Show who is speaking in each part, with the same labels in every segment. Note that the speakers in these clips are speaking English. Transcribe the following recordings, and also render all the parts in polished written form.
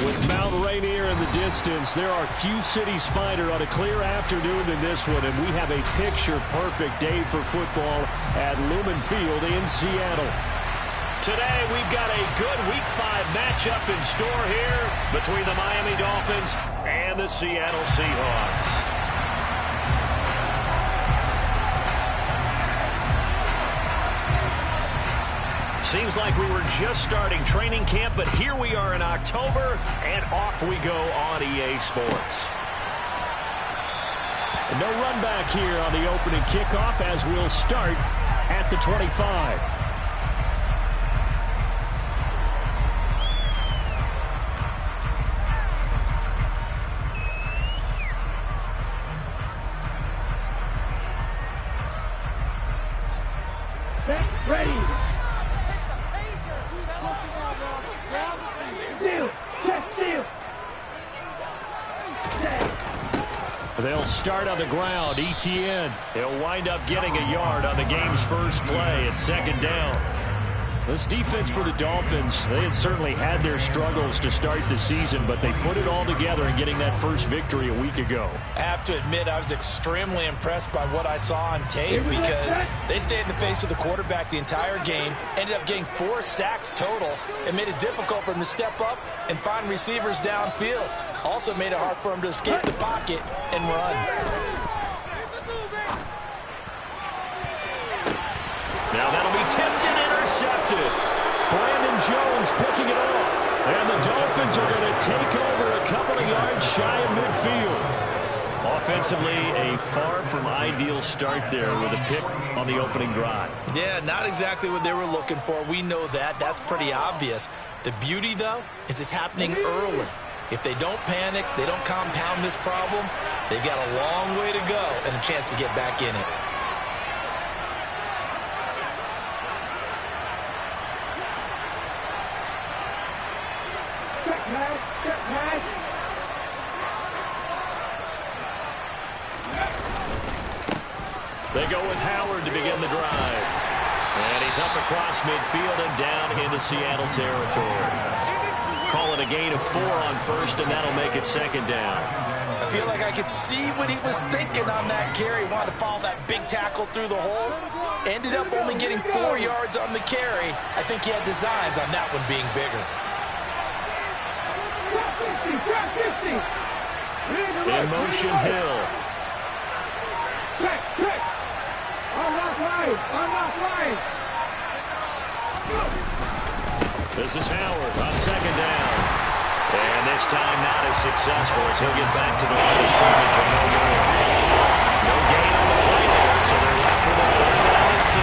Speaker 1: With Mount Rainier in the distance, there are few cities finer on a clear afternoon than this one, and we have a picture-perfect day for football at Lumen Field in Seattle. Today, we've got a good Week 5 matchup in store here between the Miami Dolphins and the Seattle Seahawks. Seems like we were just starting training camp, but here we are in October, and off we go on EA Sports. No run back here on the opening kickoff as we'll start at the 25.
Speaker 2: Ready.
Speaker 1: They'll start on the ground. ETN. He'll wind up getting a yard on the game's first play at second down. This defense for the Dolphins, they had certainly had their struggles to start the season, but they put it all together in getting that first victory a week ago.
Speaker 3: I have to admit, I was extremely impressed by what I saw on tape because they stayed in the face of the quarterback the entire game, ended up getting 4 sacks total, and made it difficult for him to step up and find receivers downfield. Also made it hard for him to escape the pocket and run.
Speaker 1: Now that'll be tipped and intercepted. Brandon Jones picking it off. And the Dolphins are going to take over a couple of yards shy of midfield. Offensively, a far from ideal start there with a pick on the opening drive.
Speaker 3: Yeah, not exactly what they were looking for. We know that. That's pretty obvious. The beauty, though, is it's happening early. If they don't panic, they don't compound this problem, they've got a long way to go and a chance to get back in it.
Speaker 1: They go with Howard to begin the drive. And he's up across midfield and down into Seattle territory. Call it a gain of 4 on first, and that'll make it second down.
Speaker 3: I feel like I could see what he was thinking on that carry. Wanted to follow that big tackle through the hole. Ended up only getting 4 yards on the carry. I think he had designs on that one being bigger.
Speaker 1: In motion, Hill. This is Howard on second down. And this time not as successful as he'll get back to the line of scrimmage and no more. No gain on the play there, so they're left with a 3rd-and-6.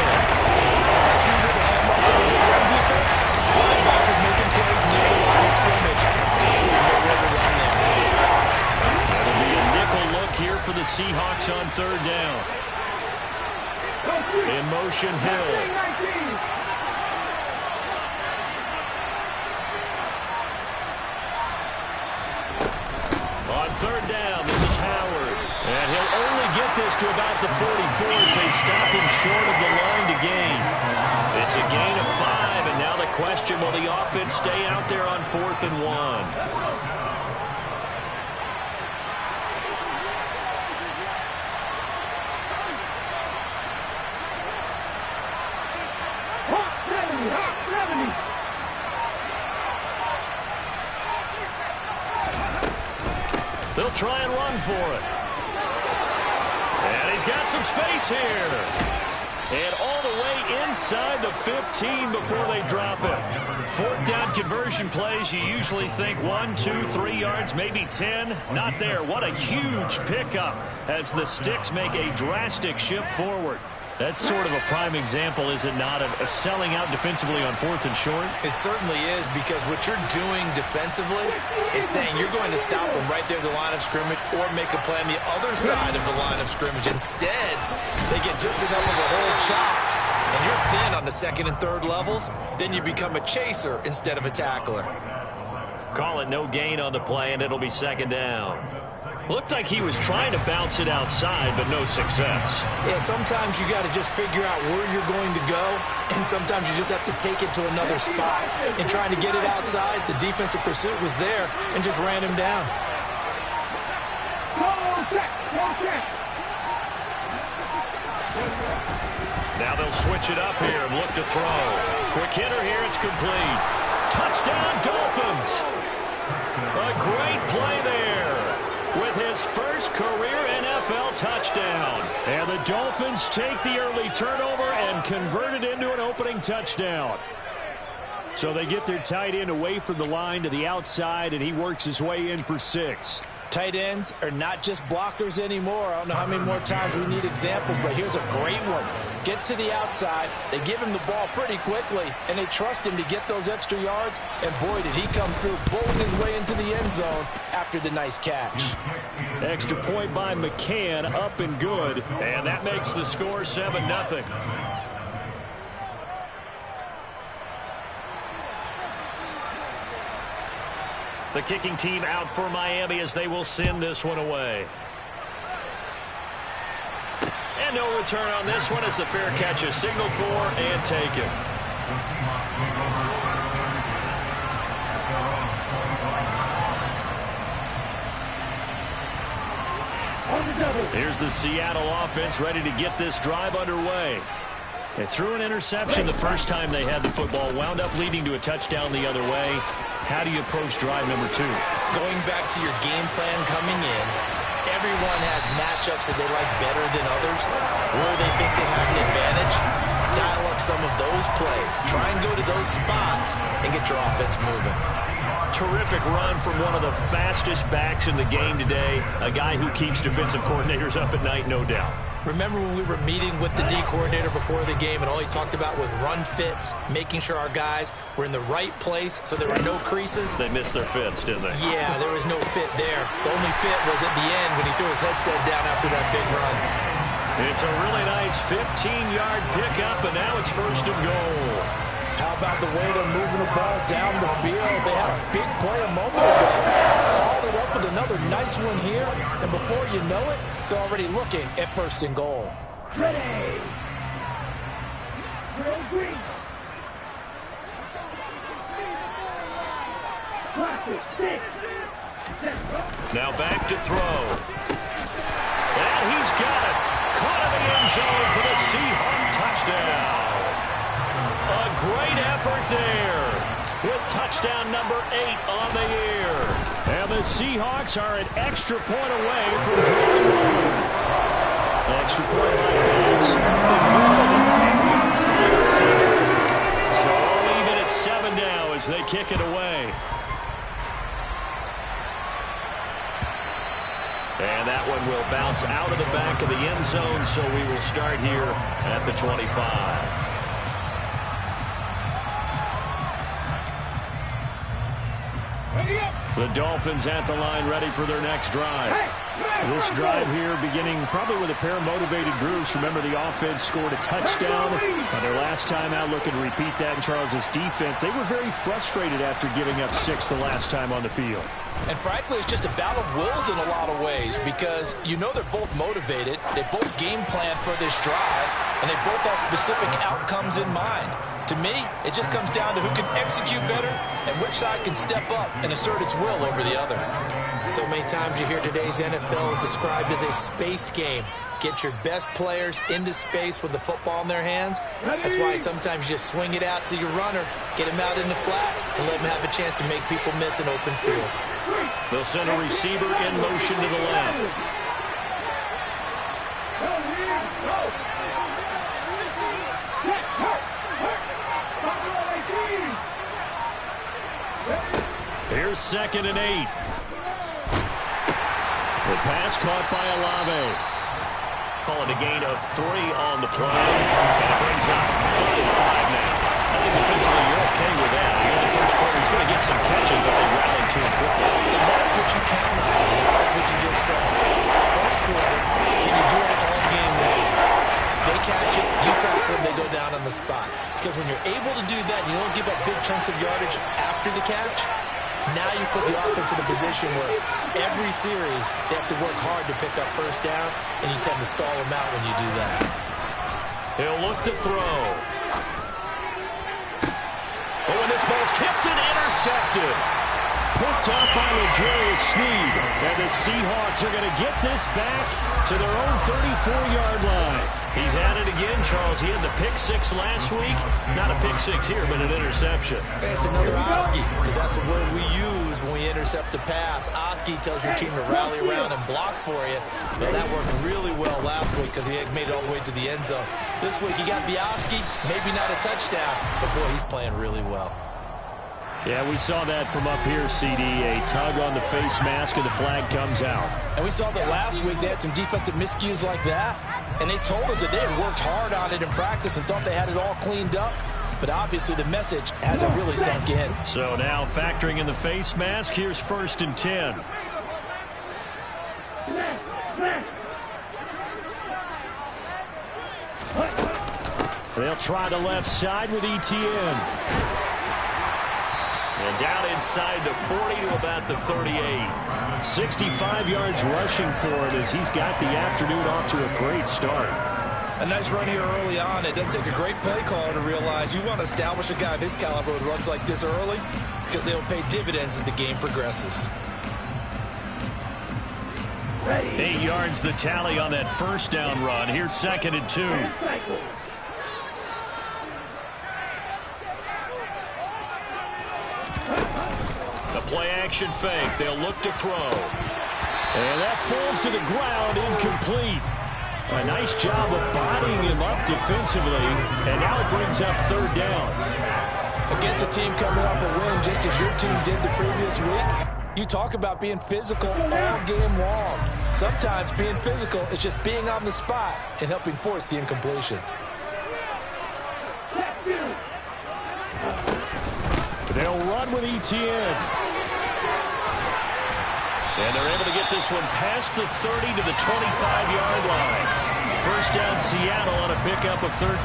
Speaker 3: That's usually the hallmark of a good run defense. Linebackers making plays near the line of scrimmage. Absolutely nowhere to run there.
Speaker 1: That'll be a nickel look here for the Seahawks on 3rd down. In motion, Hill. On 3rd down, this is Howard. And he'll only get this to about the 44 as they stop him short of the line to gain. It's a gain of 5, and now the question, will the offense stay out there on 4th and 1? They'll try and run for it. And he's got some space here. And all the way inside the 15 before they drop it. 4th down conversion plays, you usually think 1, 2, 3 yards, maybe 10. Not there. What a huge pickup as the Sticks make a drastic shift forward. That's sort of a prime example, is it not, of selling out defensively on 4th and short?
Speaker 3: It certainly is, because what you're doing defensively is saying you're going to stop them right there at the line of scrimmage or make a play on the other side of the line of scrimmage. Instead, they get just enough of a hole chopped, and you're thin on the 2nd and 3rd levels. Then you become a chaser instead of a tackler.
Speaker 1: Call it no gain on the play, and it'll be second down. Looked like he was trying to bounce it outside, but no success.
Speaker 3: Yeah, sometimes you got to just figure out where you're going to go, and sometimes you just have to take it to another spot. In trying to get it outside, the defensive pursuit was there and just ran him down.
Speaker 1: Now they'll switch it up here and look to throw. Quick hitter here, it's complete. Touchdown, Dolphins! A great play there with his first career NFL touchdown. And the Dolphins take the early turnover and convert it into an opening touchdown. So they get their tight end away from the line to the outside, and he works his way in for 6.
Speaker 3: Tight ends are not just blockers anymore. I don't know how many more times we need examples, but here's a great one. Gets to the outside, they give him the ball pretty quickly, and they trust him to get those extra yards, and boy, did he come through, bowling his way into the end zone after the nice catch.
Speaker 1: Extra point by McCann, up and good, and that makes the score 7-0. The kicking team out for Miami as they will send this one away. And no return on this one as the fair catch is signaled for and taken. Here's the Seattle offense ready to get this drive underway. They threw an interception the first time they had the football, wound up leading to a touchdown the other way. How do you approach drive number 2?
Speaker 3: Going back to your game plan coming in, everyone has matchups that they like better than others. Where they think they have an advantage, dial up some of those plays. Try and go to those spots and get your offense moving.
Speaker 1: Terrific run from one of the fastest backs in the game today. A guy who keeps defensive coordinators up at night, no doubt.
Speaker 3: Remember when we were meeting with the D coordinator before the game and all he talked about was run fits, making sure our guys were in the right place so there were no creases?
Speaker 1: They missed their fits, didn't they?
Speaker 3: Yeah, there was no fit there. The only fit was at the end when he threw his headset down after that big run.
Speaker 1: It's a really nice 15-yard pickup, and now it's first and goal.
Speaker 3: How about the way they're moving the ball down the field? They had a big play a moment ago. Followed it up with another nice one here. And before you know it, they're already looking at first and goal.
Speaker 2: Ready. Green.
Speaker 1: Now back to throw. And he's got it. Caught in the end zone for the Seahawks touchdown. A great effort there with touchdown number 8 on the year. And the Seahawks are an extra point away from drawing one. Extra point by Bass. So all even at 7 now as they kick it away. And that one will bounce out of the back of the end zone, so we will start here at the 25. The Dolphins at the line ready for their next drive. This drive here beginning probably with a pair of motivated groups. Remember, the offense scored a touchdown on their last time out, looking to repeat that in Charles's defense. They were very frustrated after giving up 6 the last time on the field.
Speaker 3: And frankly, it's just a battle of wills in a lot of ways because you know they're both motivated. They both game plan for this drive, and they both have specific outcomes in mind. To me, it just comes down to who can execute better and which side can step up and assert its will over the other. So many times you hear today's NFL described as a space game. Get your best players into space with the football in their hands. That's why sometimes you just swing it out to your runner, get him out in the flat, and let him have a chance to make people miss an open field.
Speaker 1: They'll send a receiver in motion to the left. Here's 2nd and 8. The pass caught by Olave. Call it a gain of 3 on the play. And it brings up 3rd and 5 now. I think defensively you're okay with that. In the first quarter, he's going to get some catches, but they rallied to him quickly.
Speaker 3: And that's what you count on. And I like what you just said. First quarter, can you do it all game long? They catch it, you tackle them, they go down on the spot. Because when you're able to do that, you don't give up big chunks of yardage after the catch, Now you put the offense in a position where every series they have to work hard to pick up first downs, and you tend to stall them out when you do that.
Speaker 1: He'll look to throw. Oh, and this ball's tipped and intercepted. Picked up by L'Jarius Sneed. And the Seahawks are going to get this back to their own 34-yard line. He's had it again, Charles. He had the pick six last week. Not a pick six here, but an interception.
Speaker 3: It's another Oski, because that's the word we use when we intercept a pass. Oski tells your team to rally around and block for you. But that worked really well last week because he had made it all the way to the end zone. This week he got the Oski, maybe not a touchdown, but boy, he's playing really well.
Speaker 1: Yeah, we saw that from up here, CD. A tug on the face mask, and the flag comes out.
Speaker 3: And we saw that last week they had some defensive miscues like that, and they told us that they had worked hard on it in practice and thought they had it all cleaned up. But obviously the message hasn't really sunk in.
Speaker 1: So now factoring in the face mask, here's 1st and 10. They'll try the left side with ETN. And down inside the 40 to about the 38. 65 yards rushing for him as he's got the afternoon off to a great start.
Speaker 3: A nice run here early on. It doesn't take a great play caller to realize you want to establish a guy of his caliber with runs like this early because they'll pay dividends as the game progresses.
Speaker 1: 8 yards the tally on that first down run. Here's 2nd and 2. Play-action fake. They'll look to throw. And that falls to the ground, incomplete. A nice job of bodying him up defensively. And now it brings up 3rd down.
Speaker 3: Against a team coming off a win just as your team did the previous week, you talk about being physical all game long. Sometimes being physical is just being on the spot and helping force the incompletion.
Speaker 1: They'll run with ETN. And they're able to get this one past the 30 to the 25-yard line. First down Seattle on a pickup of 13.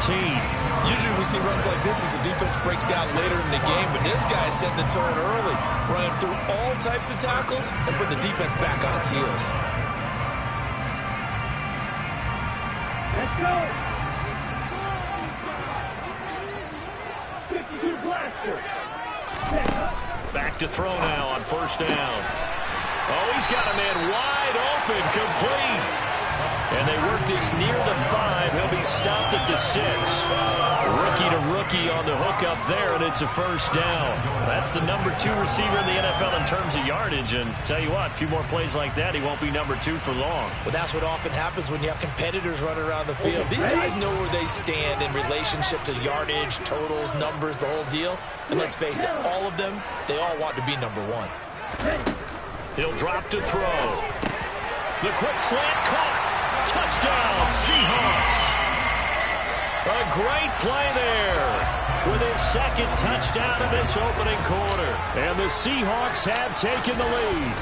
Speaker 3: Usually we see runs like this as the defense breaks down later in the game, but this guy's setting the tone early, running through all types of tackles and putting the defense back on its heels.
Speaker 2: Let's go! 52 blaster!
Speaker 1: Back to throw now on 1st down. Oh, he's got a man wide open, complete. And they work this near the 5. He'll be stopped at the 6. Rookie to rookie on the hook up there, and it's a 1st down. That's the number 2 receiver in the NFL in terms of yardage. And tell you what, a few more plays like that, he won't be number 2 for long.
Speaker 3: Well, that's what often happens when you have competitors running around the field. These guys know where they stand in relationship to yardage, totals, numbers, the whole deal. And let's face it, all of them, they all want to be number 1.
Speaker 1: He'll drop to throw. The quick slant caught. Touchdown, Seahawks. A great play there with his 2nd touchdown of this opening quarter. And the Seahawks have taken the lead.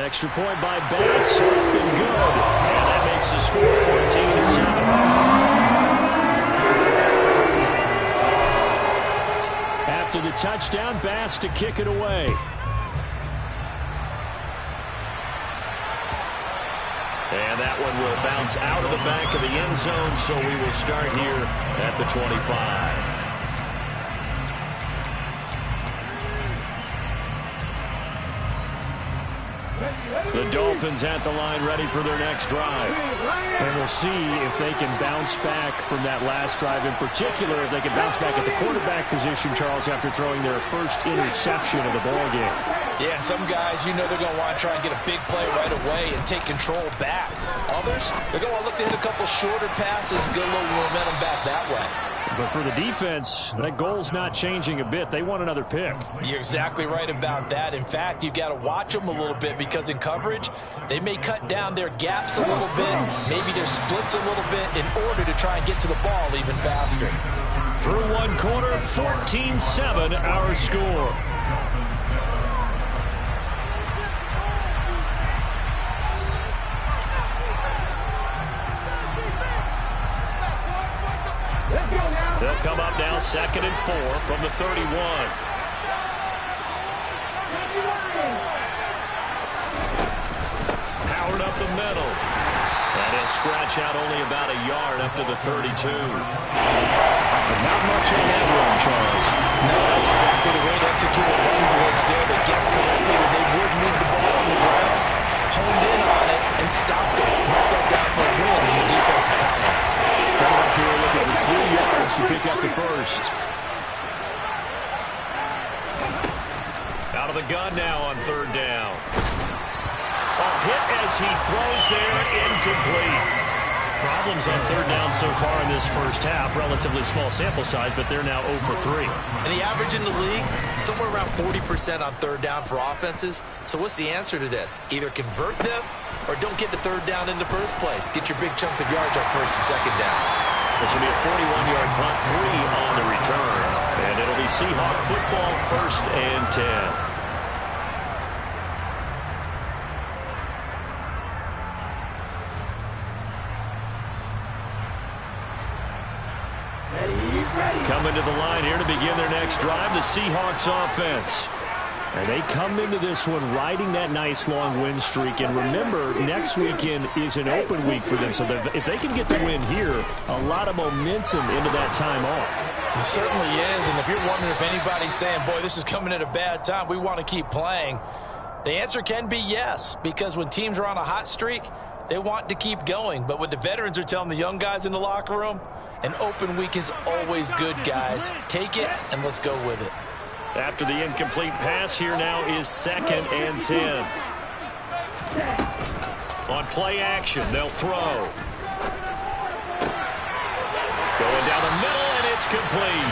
Speaker 1: Extra point by Bass, up and good. And that makes the score 14-7. After the touchdown, Bass to kick it away. And that one will bounce out of the back of the end zone, so we will start here at the 25. The Dolphins at the line, ready for their next drive. And we'll see if they can bounce back from that last drive. In particular, if they can bounce back at the quarterback position, Charles, after throwing their first interception of the ballgame.
Speaker 3: Yeah, some guys, you know they're going to want to try and get a big play right away and take control back. Others, they're going to look to hit a couple shorter passes, get a little momentum back that way.
Speaker 1: But for the defense, that goal's not changing a bit. They want another pick.
Speaker 3: You're exactly right about that. In fact, you've got to watch them a little bit because in coverage, they may cut down their gaps a little bit, maybe their splits a little bit in order to try and get to the ball even faster.
Speaker 1: Through one quarter, 14-7 our score. They'll come up now 2nd and 4 from the 31. middle. And he'll scratch out only about a yard up to the 32. But not much on that run, Charles.
Speaker 3: No, that's exactly the way to execute a run blitz there. They guessed correctly that they would move the ball on the ground, honed in on it, and stopped it. Marked that down for a win in the defense's column.
Speaker 1: Coming up here looking for 3 yards to pick up the first. Out of the gun now on third down. A hit as he throws there, incomplete. Problems on third down so far in this first half. Relatively small sample size, but they're now 0 for 3.
Speaker 3: And the average in the league, somewhere around 40% on third down for offenses. So what's the answer to this? Either convert them or don't get the third down in the first place. Get your big chunks of yards on first and second down.
Speaker 1: This will be a 41-yard punt, 3 on the return. And it'll be Seahawk football, 1st and 10. Coming to the line here to begin their next drive, the Seahawks offense. And they come into this one riding that nice long win streak. And remember, next weekend is an open week for them. So if they can get the win here, a lot of momentum into that time off.
Speaker 3: It certainly is. And if you're wondering if anybody's saying, boy, this is coming at a bad time, we want to keep playing, the answer can be yes. Because when teams are on a hot streak, they want to keep going. But what the veterans are telling the young guys in the locker room, an open week is always good, guys. Take it, and let's go with it.
Speaker 1: After the incomplete pass, here now is 2nd and 10. On play action, they'll throw. Going down the middle, and it's complete.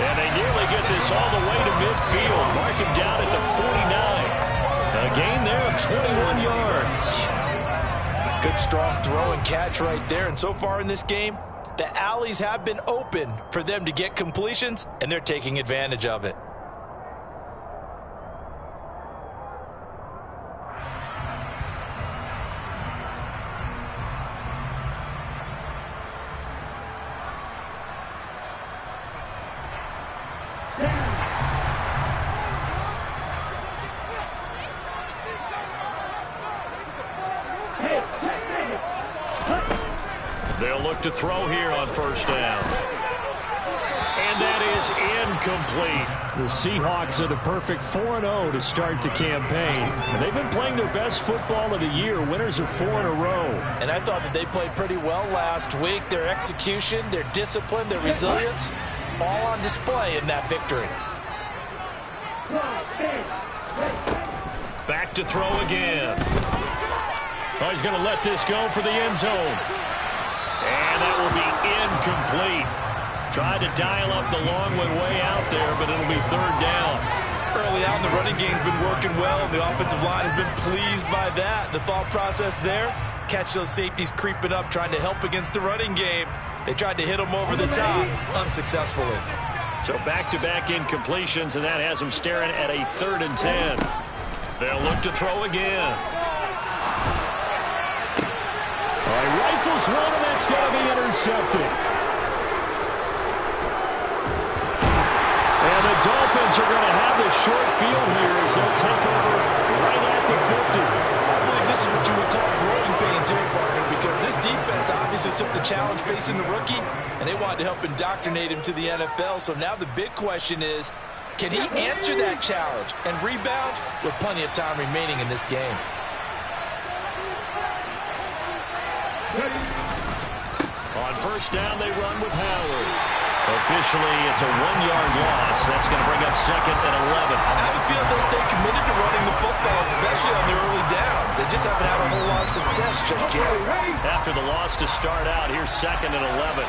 Speaker 1: And they nearly get this all the way to midfield. Mark him down at the 49. A gain there of 21 yards.
Speaker 3: Good, strong throw and catch right there. And so far in this game, the alleys have been open for them to get completions, and they're taking advantage of it.
Speaker 1: They'll look to throw here on first down. And that is incomplete. The Seahawks at a perfect 4-0 to start the campaign. And they've been playing their best football of the year. Winners of 4 in a row.
Speaker 3: And I thought that they played pretty well last week. Their execution, their discipline, their resilience, all on display in that victory.
Speaker 1: Back to throw again. Oh, he's going to let this go for the end zone. And that will be incomplete. Tried to dial up the long one way out there, but it'll be third down.
Speaker 3: Early on, the running game's been working well, and the offensive line has been pleased by that. The thought process there, catch those safeties creeping up, trying to help against the running game. They tried to hit them over the top, unsuccessfully.
Speaker 1: So back-to-back incompletions, and that has them staring at a 3rd and 10. They'll look to throw again. All right, rifles one, and that's going to be intercepted. And the Dolphins are going to have the short field here as they'll take over right at the 50.
Speaker 3: I believe this is what you would call growing pains here, partner, because this defense obviously took the challenge facing the rookie, and they wanted to help indoctrinate him to the NFL. So now the big question is, can he answer that challenge and rebound with plenty of time remaining in this game?
Speaker 1: On first down, they run with Howard. Officially, it's a 1-yard loss. That's going to bring up 2nd and 11.
Speaker 3: I have a feeling they'll stay committed to running the football, especially on their early downs. They just haven't had a whole lot of success just yet.
Speaker 1: After the loss to start out, here's 2nd and 11.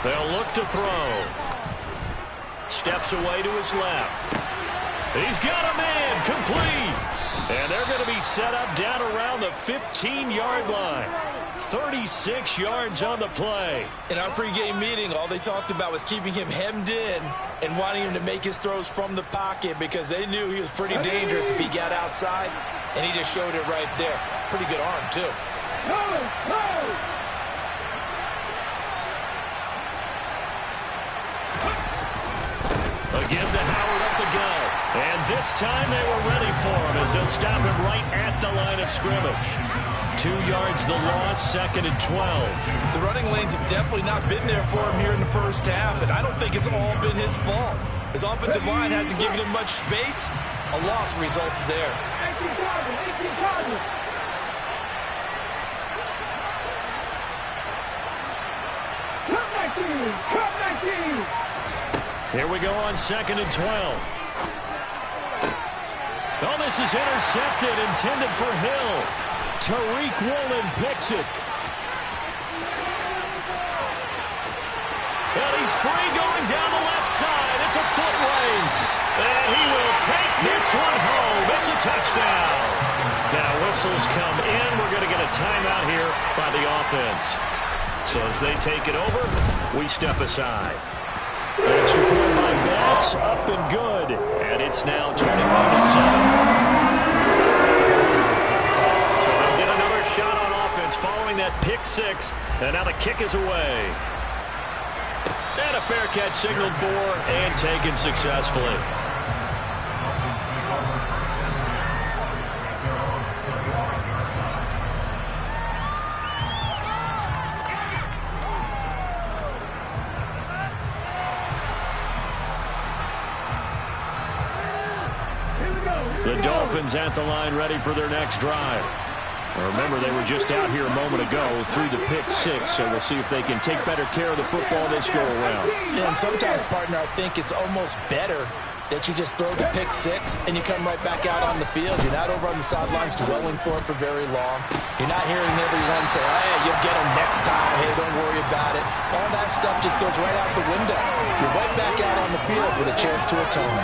Speaker 1: They'll look to throw. Steps away to his left. He's got a man, complete. And they're going to be set up down around the 15-yard line. 36 yards on the play.
Speaker 3: In our pregame meeting, all they talked about was keeping him hemmed in and wanting him to make his throws from the pocket because they knew he was pretty dangerous if he got outside, and he just showed it right there. Pretty good arm, too.
Speaker 1: Again to Howard up the gut. And this time they were ready for him as they'll stop him right at the line of scrimmage. 2 yards the loss, 2nd and 12.
Speaker 3: The running lanes have definitely not been there for him here in the first half, and I don't think it's all been his fault. His offensive line hasn't given him much space. A loss results there.
Speaker 1: Here we go on 2nd and 12. Oh, this is intercepted, intended for Hill. Tariq Woolen picks it. And he's free going down the left side. It's a foot race. And he will take this one home. It's a touchdown. Now whistles come in. We're going to get a timeout here by the offense. So as they take it over, we step aside. Extra point by Bass, up and good. And it's now 21-7. So they'll get another shot on offense following that pick six. And now the kick is away. And a fair catch signaled for and taken successfully. The Dolphins at the line ready for their next drive. Remember, they were just out here a moment ago through the pick six, so we'll see if they can take better care of the football this go-around.
Speaker 3: Yeah, and sometimes, partner, I think it's almost better that you just throw the pick six and you come right back out on the field. You're not over on the sidelines dwelling for it for very long. You're not hearing everyone say, hey, you'll get them next time. Hey, don't worry about it. All that stuff just goes right out the window. You're right back out on the field with a chance to atone.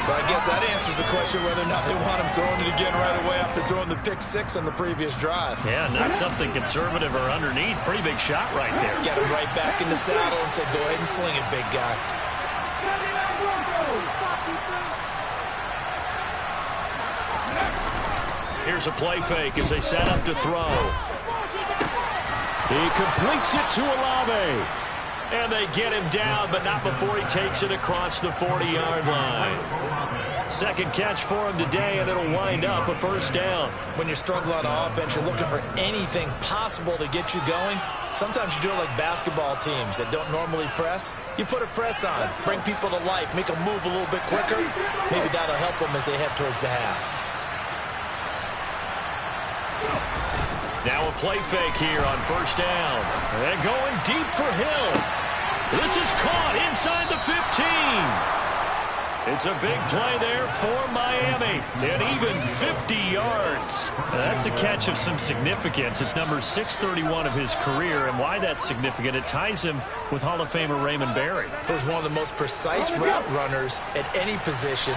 Speaker 4: But I guess that answers the question whether or not they want him throwing it again right away after throwing the pick six on the previous drive.
Speaker 1: Yeah, not something conservative or underneath. Pretty big shot right there.
Speaker 4: Get him right back in the saddle and say, go ahead and sling it, big guy.
Speaker 1: Here's a play fake as they set up to throw. He completes it to Olave. And they get him down, but not before he takes it across the 40-yard line. Second catch for him today, and it'll wind up a first down.
Speaker 4: When you're struggling on offense, you're looking for anything possible to get you going. Sometimes you do it like basketball teams that don't normally press. You put a press on, bring people to life, make them move a little bit quicker. Maybe that'll help them as they head towards the half.
Speaker 1: Now a play fake here on first down. And going deep for Hill. This is caught inside the 15. It's a big play there for Miami. And even 50 yards. That's a catch of some significance. It's number 631 of his career. And why that's significant, it ties him with Hall of Famer Raymond Berry.
Speaker 4: He was one of the most precise route runners at any position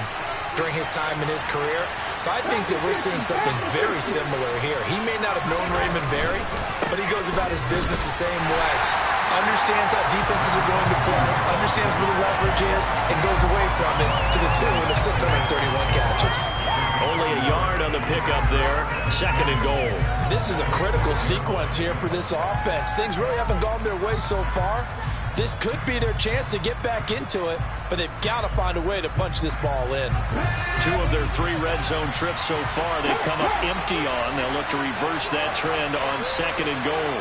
Speaker 4: during his time in his career. So I think that we're seeing something very similar here. He may not have known Raymond Berry, but he goes about his business the same way. Understands how defenses are going to play, understands where the leverage is, and goes away from it to the tune of 631 catches.
Speaker 1: Only a yard on the pickup there. Second and goal.
Speaker 3: This is a critical sequence here for this offense. Things really haven't gone their way so far. This could be their chance to get back into it, but they've got to find a way to punch this ball in.
Speaker 1: 2 of their 3 red zone trips so far they've come up empty on. They'll look to reverse that trend on second and goal.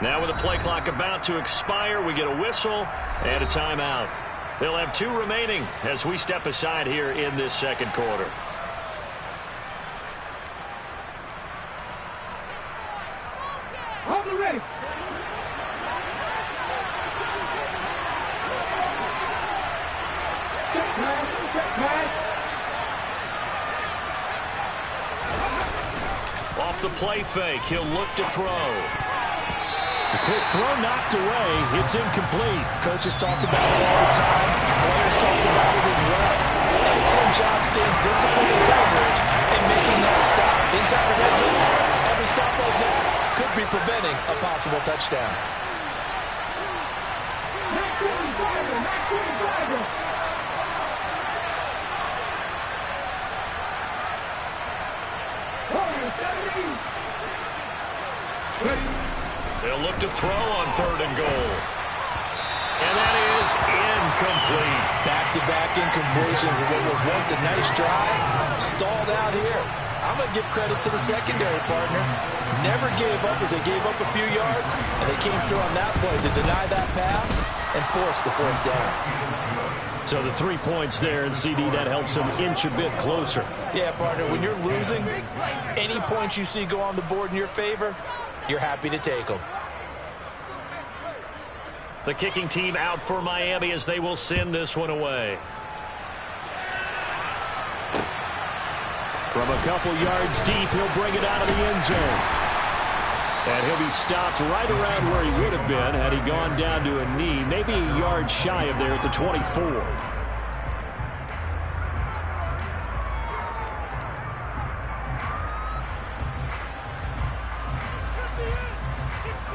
Speaker 1: Now with the play clock about to expire, we get a whistle and a timeout. They'll have 2 remaining as we step aside here in this second quarter.
Speaker 2: Hold the ready.
Speaker 1: Off the play fake, he'll look to throw. The quick throw knocked away. It's incomplete.
Speaker 3: Coaches talk about it all the time. Players talk about it as well. Excellent job staying disciplined in coverage and making that stop inside the red zone. Every stop like that could be preventing a possible touchdown.
Speaker 1: They'll look to throw on 3rd and goal. And that is incomplete.
Speaker 3: Back-to-back incompletions of what was once a nice drive. Stalled out here. I'm going to give credit to the secondary partner. Never gave up as they gave up a few yards, and they came through on that play to deny that pass and force the 4th down.
Speaker 1: So the 3 points there, and CD, that helps them inch a bit closer.
Speaker 3: Yeah, partner, when you're losing, any points you see go on the board in your favor, you're happy to take them.
Speaker 1: The kicking team out for Miami as they will send this one away. From a couple yards deep, he'll bring it out of the end zone. And he'll be stopped right around where he would have been had he gone down to a knee, maybe a yard shy of there at the 24.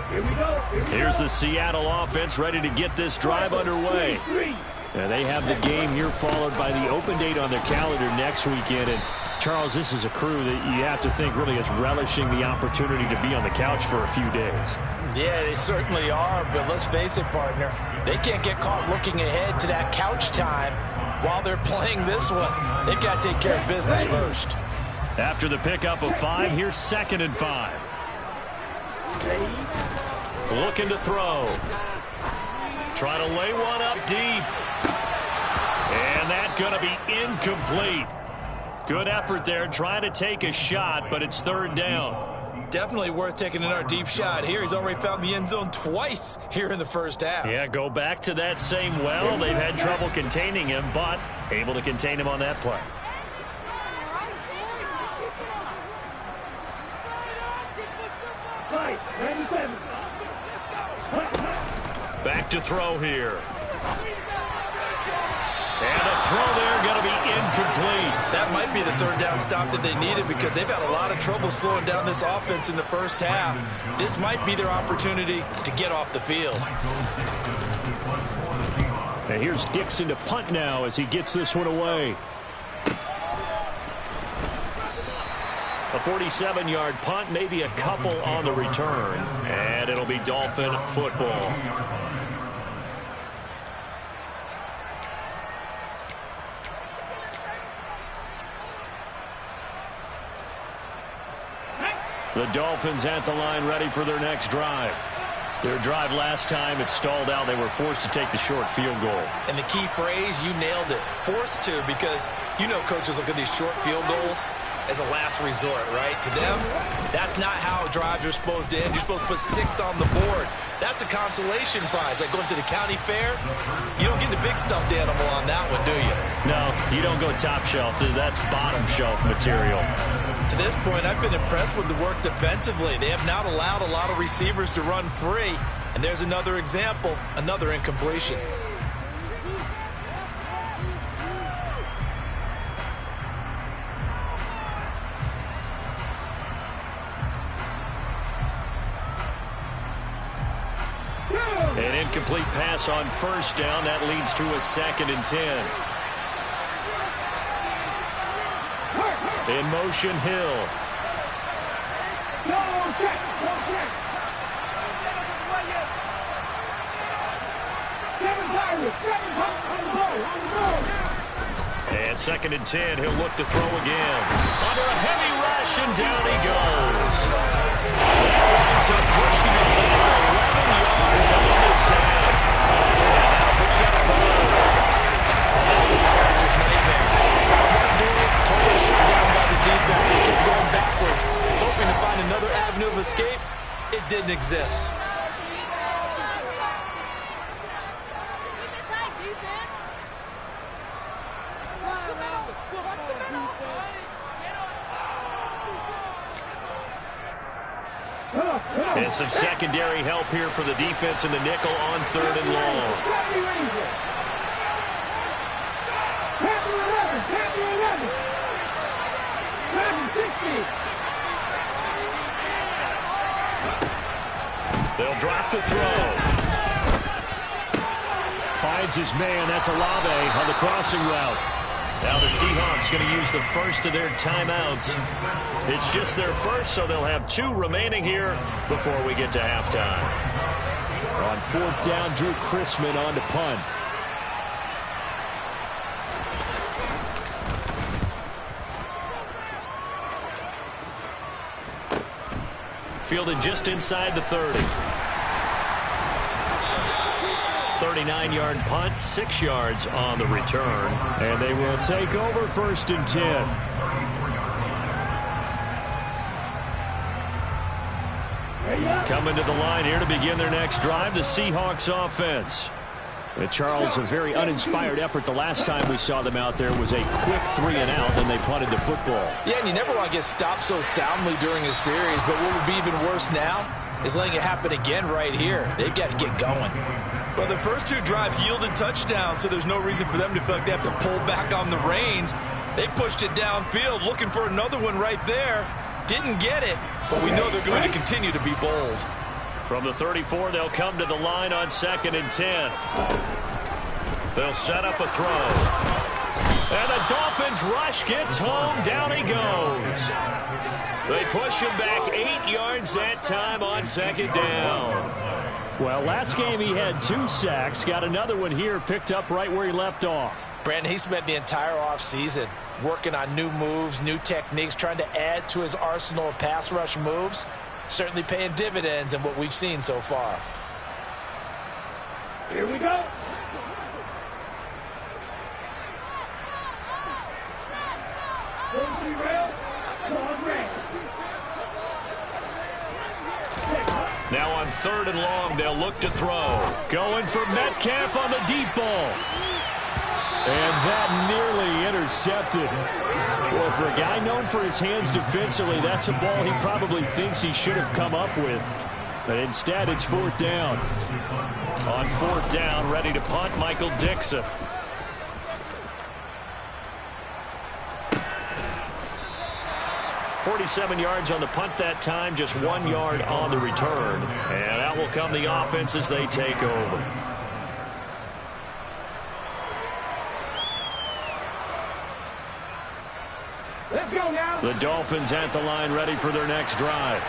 Speaker 2: Here we go.
Speaker 1: Here's the Seattle offense ready to get this drive underway. And they have the game here followed by the open date on their calendar next weekend. And Charles, this is a crew that you have to think really is relishing the opportunity to be on the couch for a few days.
Speaker 3: Yeah, they certainly are, but let's face it, partner. They can't get caught looking ahead to that couch time while they're playing this one. They've got to take care of business first.
Speaker 1: After the pickup of 5, here's 2nd and 5. Looking to throw. Try to lay one up deep. And that's going to be incomplete. Good effort there trying to take a shot, but it's 3rd down.
Speaker 3: Definitely worth taking another deep shot here. He's already found the end zone twice here in the first half.
Speaker 1: Yeah, go back to that same well. They've had trouble containing him, but able to contain him on that play. Back to throw here. And the throw there going to be incomplete.
Speaker 3: That might be the 3rd down stop that they needed because they've had a lot of trouble slowing down this offense in the first half. This might be their opportunity to get off the field.
Speaker 1: And here's Dixon to punt now as he gets this one away. A 47-yard punt, maybe a couple on the return. And it'll be Dolphin football. The Dolphins at the line ready for their next drive. Their drive last time, it stalled out. They were forced to take the short field goal.
Speaker 3: And the key phrase, you nailed it. Forced to, because you know coaches look at these short field goals as a last resort, right? To them, that's not how drives are supposed to end. You're supposed to put 6 on the board. That's a consolation prize. Like going to the county fair, you don't get the big stuffed animal on that one, do you?
Speaker 1: No, you don't go top shelf. That's bottom shelf material.
Speaker 3: To this point, I've been impressed with the work defensively. They have not allowed a lot of receivers to run free. And there's another example, another incompletion.
Speaker 1: An incomplete pass on 1st down. That leads to a 2nd and 10. In motion, Hill. And 2nd and 10, he'll look to throw again. Under a heavy rush, and down he goes. That winds up pushing him back 11 yards on the sack. And that'll bring up 4.
Speaker 3: And that was a passer's nightmare. The front door totally shut down by the defense. He kept going backwards, hoping to find another avenue of escape. It didn't exist.
Speaker 1: And some secondary help here for the defense in the nickel on 3rd and long. They'll drop to throw. Finds his man. That's Olave on the crossing route. Now the Seahawks going to use the first of their timeouts. It's just their first, so they'll have 2 remaining here before we get to halftime.
Speaker 5: On 4th down, Drew Chrisman on to punt.
Speaker 1: Fielded just inside the 30. 39-yard punt, 6 yards on the return.
Speaker 5: And they will take over 1st and 10.
Speaker 1: Coming to the line here to begin their next drive, the Seahawks offense.
Speaker 5: Charles, a very uninspired effort the last time we saw them out there was a quick 3 and out, and they punted the football.
Speaker 3: Yeah, and you never want to get stopped so soundly during a series, but what would be even worse now is letting it happen again right here. They've got to get going.
Speaker 4: Well, the first 2 drives yielded touchdowns, so there's no reason for them to feel like they have to pull back on the reins. They pushed it downfield, looking for another one right there. Didn't get it, but we know they're going to continue to be bold.
Speaker 1: From the 34, they'll come to the line on 2nd and 10. They'll set up a throw. And the Dolphins rush gets home. Down he goes. They push him back 8 yards that time on 2nd down.
Speaker 5: Well, last game he had 2 sacks. Got another one here, picked up right where he left off.
Speaker 3: Brandon, he spent the entire offseason working on new moves, new techniques, trying to add to his arsenal of pass rush moves. Certainly paying dividends in what we've seen so far.
Speaker 2: Here we go.
Speaker 1: Now on 3rd and long, they'll look to throw. Going for Metcalf on the deep ball.
Speaker 5: And that nearly intercepted. Well, for a guy known for his hands defensively, that's a ball he probably thinks he should have come up with. But instead, it's 4th down.
Speaker 1: On 4th down, ready to punt, Michael Dixon. "47 yards on the punt that time, just 1 yard on the return. And out will come the offense as they take over.
Speaker 2: Let's go now.
Speaker 5: The Dolphins at the line, ready for their next drive.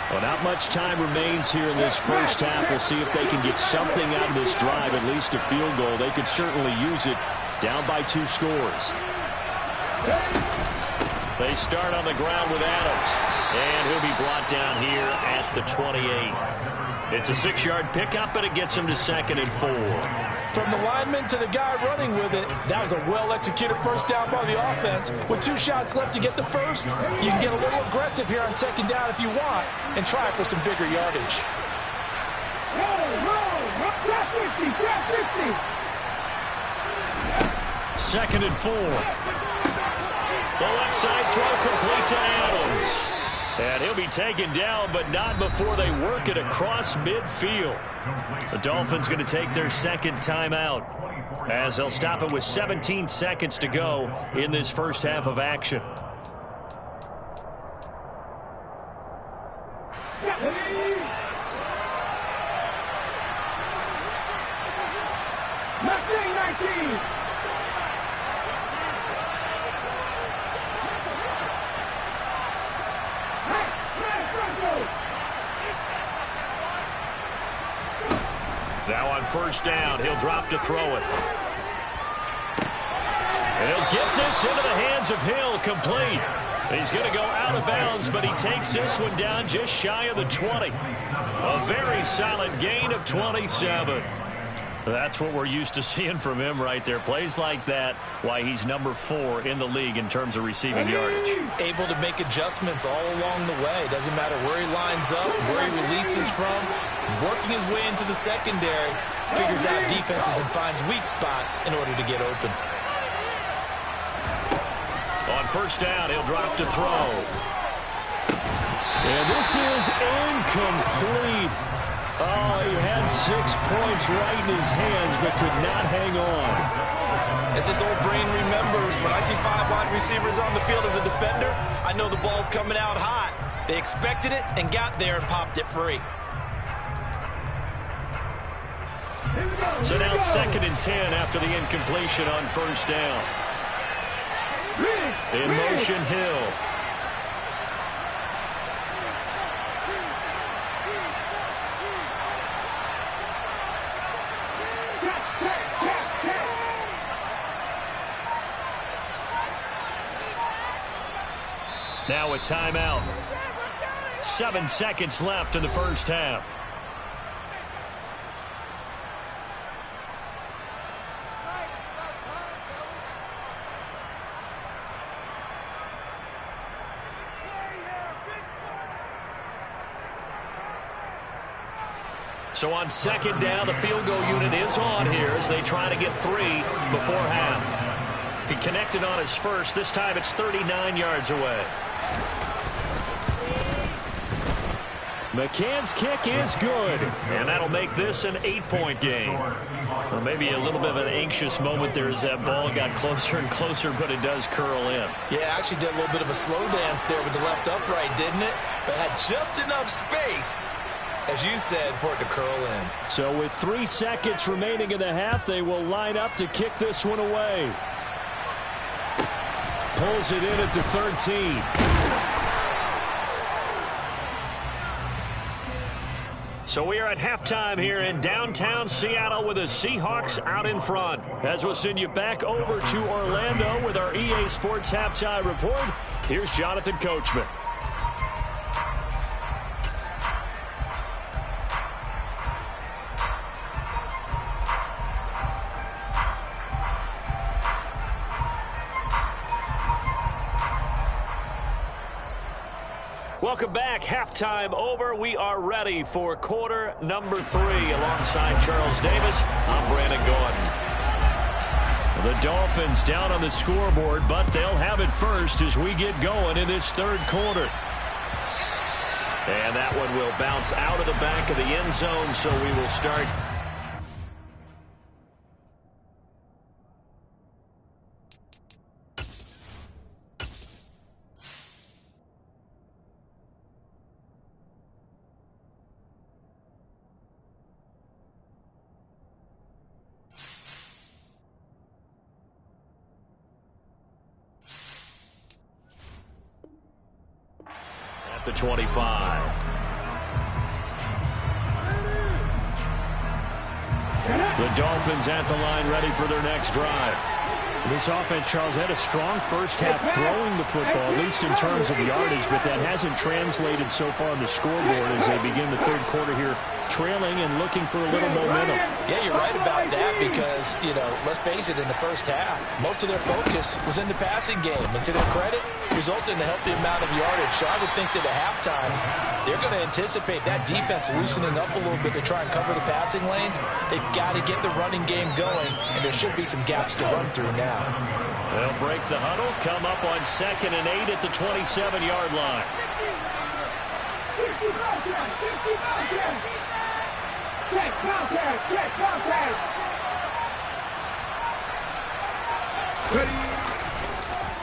Speaker 5: Well, not much time remains here in this first half. We'll see if they can get something out of this drive, at least a field goal. They could certainly use it, down by 2 scores.
Speaker 1: They start on the ground with Adams. And he'll be brought down here at the 28. It's a 6-yard pickup, and it gets him to 2nd and 4.
Speaker 3: From the lineman to the guy running with it, that was a well-executed first down by the offense. With 2 shots left to get the first, you can get a little aggressive here on 2nd down if you want and try for some bigger yardage.
Speaker 2: Grab 50, grab 50.
Speaker 1: 2nd and 4. The left side throw complete to Adams. And he'll be taken down, but not before they work it across midfield. The Dolphins going to take their 2nd timeout, as they'll stop it with 17 seconds to go in this first half of action. Now on 1st down, he'll drop to throw it. And he'll get this into the hands of Hill, complete. He's going to go out of bounds, but he takes this one down just shy of the 20. A very solid gain of 27. That's what we're used to seeing from him right there. Plays like that, why he's number 4 in the league in terms of receiving yardage.
Speaker 3: Able to make adjustments all along the way. Doesn't matter where he lines up, where he releases from. Working his way into the secondary, figures out defenses and finds weak spots in order to get open.
Speaker 1: On 1st down, he'll drop to throw.
Speaker 5: And this is incomplete. Oh, he had 6 points right in his hands, but could not hang on.
Speaker 4: As this old brain remembers, when I see 5 wide receivers on the field as a defender, I know the ball's coming out hot. They expected it and got there and popped it free.
Speaker 1: So now 2nd and 10 after the incompletion on 1st down. In motion, Hill. Now a timeout. 7 seconds left in the first half. So on second down, the field goal unit is on here as they try to get 3 before half. He connected on his first. This time it's 39 yards away. McCann's kick is good, and that'll make this an 8-point game. Well, maybe a little bit of an anxious moment there as that ball got closer and closer, but it does curl in.
Speaker 4: Yeah, actually did a little bit of a slow dance there with the left upright, didn't it? But had just enough space, as you said, for it to curl in.
Speaker 5: So with 3 seconds remaining in the half, they will line up to kick this one away. Pulls it in at the 13. So we are at halftime here in downtown Seattle with the Seahawks out in front. As we'll send you back over to Orlando with our EA Sports Halftime Report, here's Jonathan Coachman. Welcome back. Halftime over. We are ready for quarter number 3. Alongside Charles Davis, I'm Brandon Gordon. The Dolphins down on the scoreboard, but they'll have it first as we get going in this third quarter. And that one will bounce out of the back of the end zone, so we will start. The 25. The Dolphins at the line ready for their next drive. This offense, Charles, had a strong first half throwing the football, at least in terms of yardage, but that hasn't translated so far on the scoreboard as they begin the third quarter here, trailing and looking for a little momentum.
Speaker 3: Yeah, you're right about that because, let's face it, in the first half, most of their focus was in the passing game. And to their credit, resulted in a healthy amount of yardage. So I would think that at halftime, they're going to anticipate that defense loosening up a little bit to try and cover the passing lanes. They've got to get the running game going, and there should be some gaps to run through now.
Speaker 1: They'll break the huddle, come up on 2nd and 8 at the 27-yard line.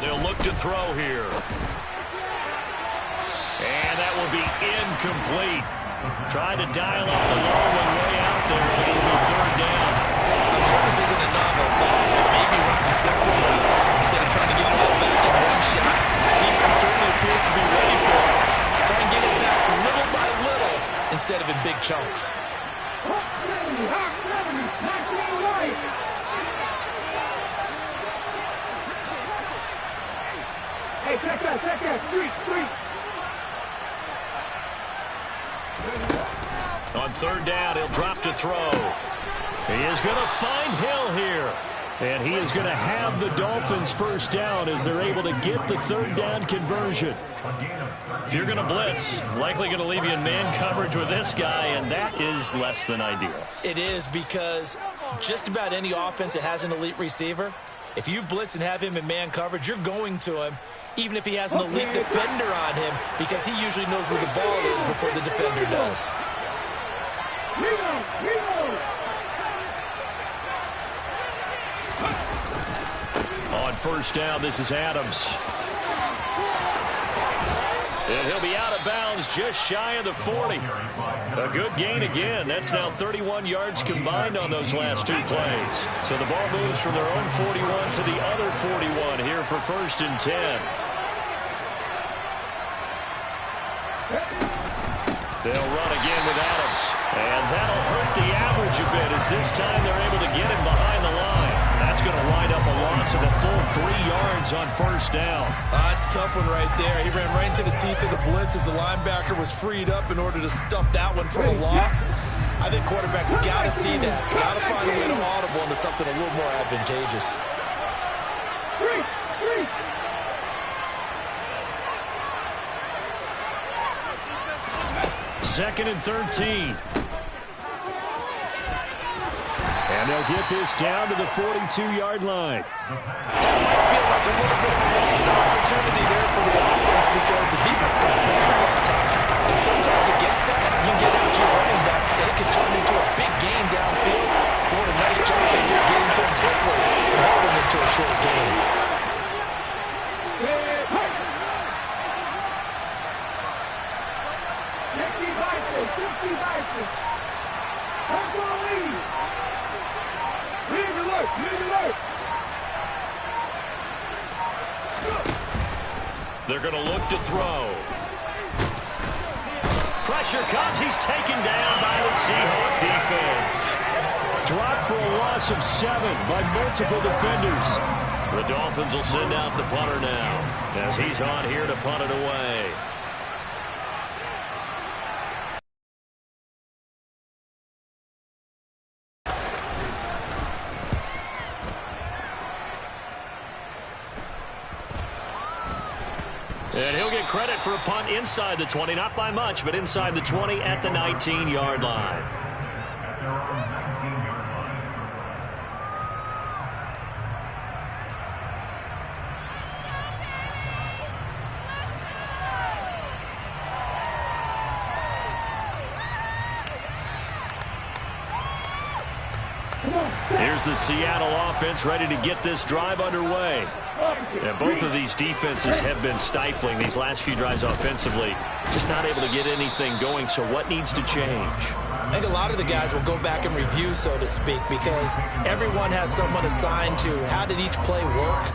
Speaker 1: They'll look to throw here. And that will be incomplete. Tried to dial up the long one way out there, but it'll be third down.
Speaker 4: I'm sure this isn't a novel thought, but maybe run some simple routes instead of trying to get it all back in one shot. Defense certainly appears to be ready for it. Try and get it back little by little instead of in big chunks.
Speaker 2: Hey, check that, street.
Speaker 1: On third down, he'll drop to throw. He is going to find Hill here. And he is going to have the Dolphins first down as they're able to get the third down conversion. If you're going to blitz, likely going to leave you in man coverage with this guy, and that is less than ideal.
Speaker 4: It is because just about any offense that has an elite receiver, if you blitz and have him in man coverage, you're going to him, even if he has an elite defender on him, because he usually knows where the ball is before the defender does.
Speaker 1: On first down, this is Adams. And he'll be out of bounds just shy of the 40. A good gain again. That's now 31 yards combined on those last two plays. So the ball moves from their own 41 to the other 41 here for 1st and 10. They'll run again with Adams. And that'll hurt the average a bit as this time they're able to get him behind the line. That's going to wind up a loss of a full 3 yards on 1st down.
Speaker 4: That's a tough one right there. He ran right into the teeth of the blitz as the linebacker was freed up in order to stop that one for a loss. I think quarterbacks got to see that. Got to find a way to audible into something a little more advantageous.
Speaker 1: 2nd and 13. And they'll get this down to the 42-yard line.
Speaker 3: That might feel like a little bit of a lost opportunity there for the offense because the defense put pressure on top. And sometimes against that, you can get out your running back, and it can turn into a big gain downfield. What a nice job they did getting to him quickly and hold him into a short gain.
Speaker 1: They're going to look to throw. Pressure comes. He's taken down by the Seahawk defense. Dropped for a loss of 7 by multiple defenders. The Dolphins will send out the punter now as he's on here to punt it away. And he'll get credit for a punt inside the 20, not by much, but inside the 20 at the 19-yard line. Here's the Seattle offense ready to get this drive underway. And both of these defenses have been stifling these last few drives offensively. Just not able to get anything going, so what needs to change?
Speaker 4: I think a lot of the guys will go back and review, so to speak, because everyone has someone assigned to how did each play work.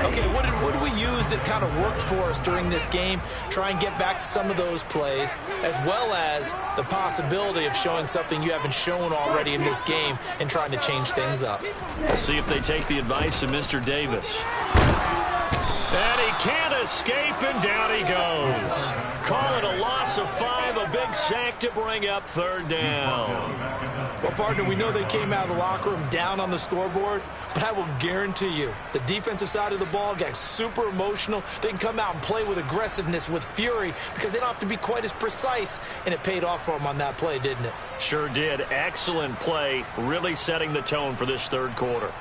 Speaker 4: Okay, what did we use that kind of worked for us during this game? Try and get back to some of those plays, as well as the possibility of showing something you haven't shown already in this game and trying to change things up.
Speaker 1: We'll see if they take the advice of Mr. Davis. And he can't escape, and down he goes. Call it a loss of 5, a big sack to bring up 3rd down.
Speaker 4: Well, partner, we know they came out of the locker room down on the scoreboard, but I will guarantee you the defensive side of the ball got super emotional. They can come out and play with aggressiveness, with fury, because they don't have to be quite as precise, and it paid off for them on that play, didn't it?
Speaker 1: Sure did. Excellent play, really setting the tone for this 3rd quarter.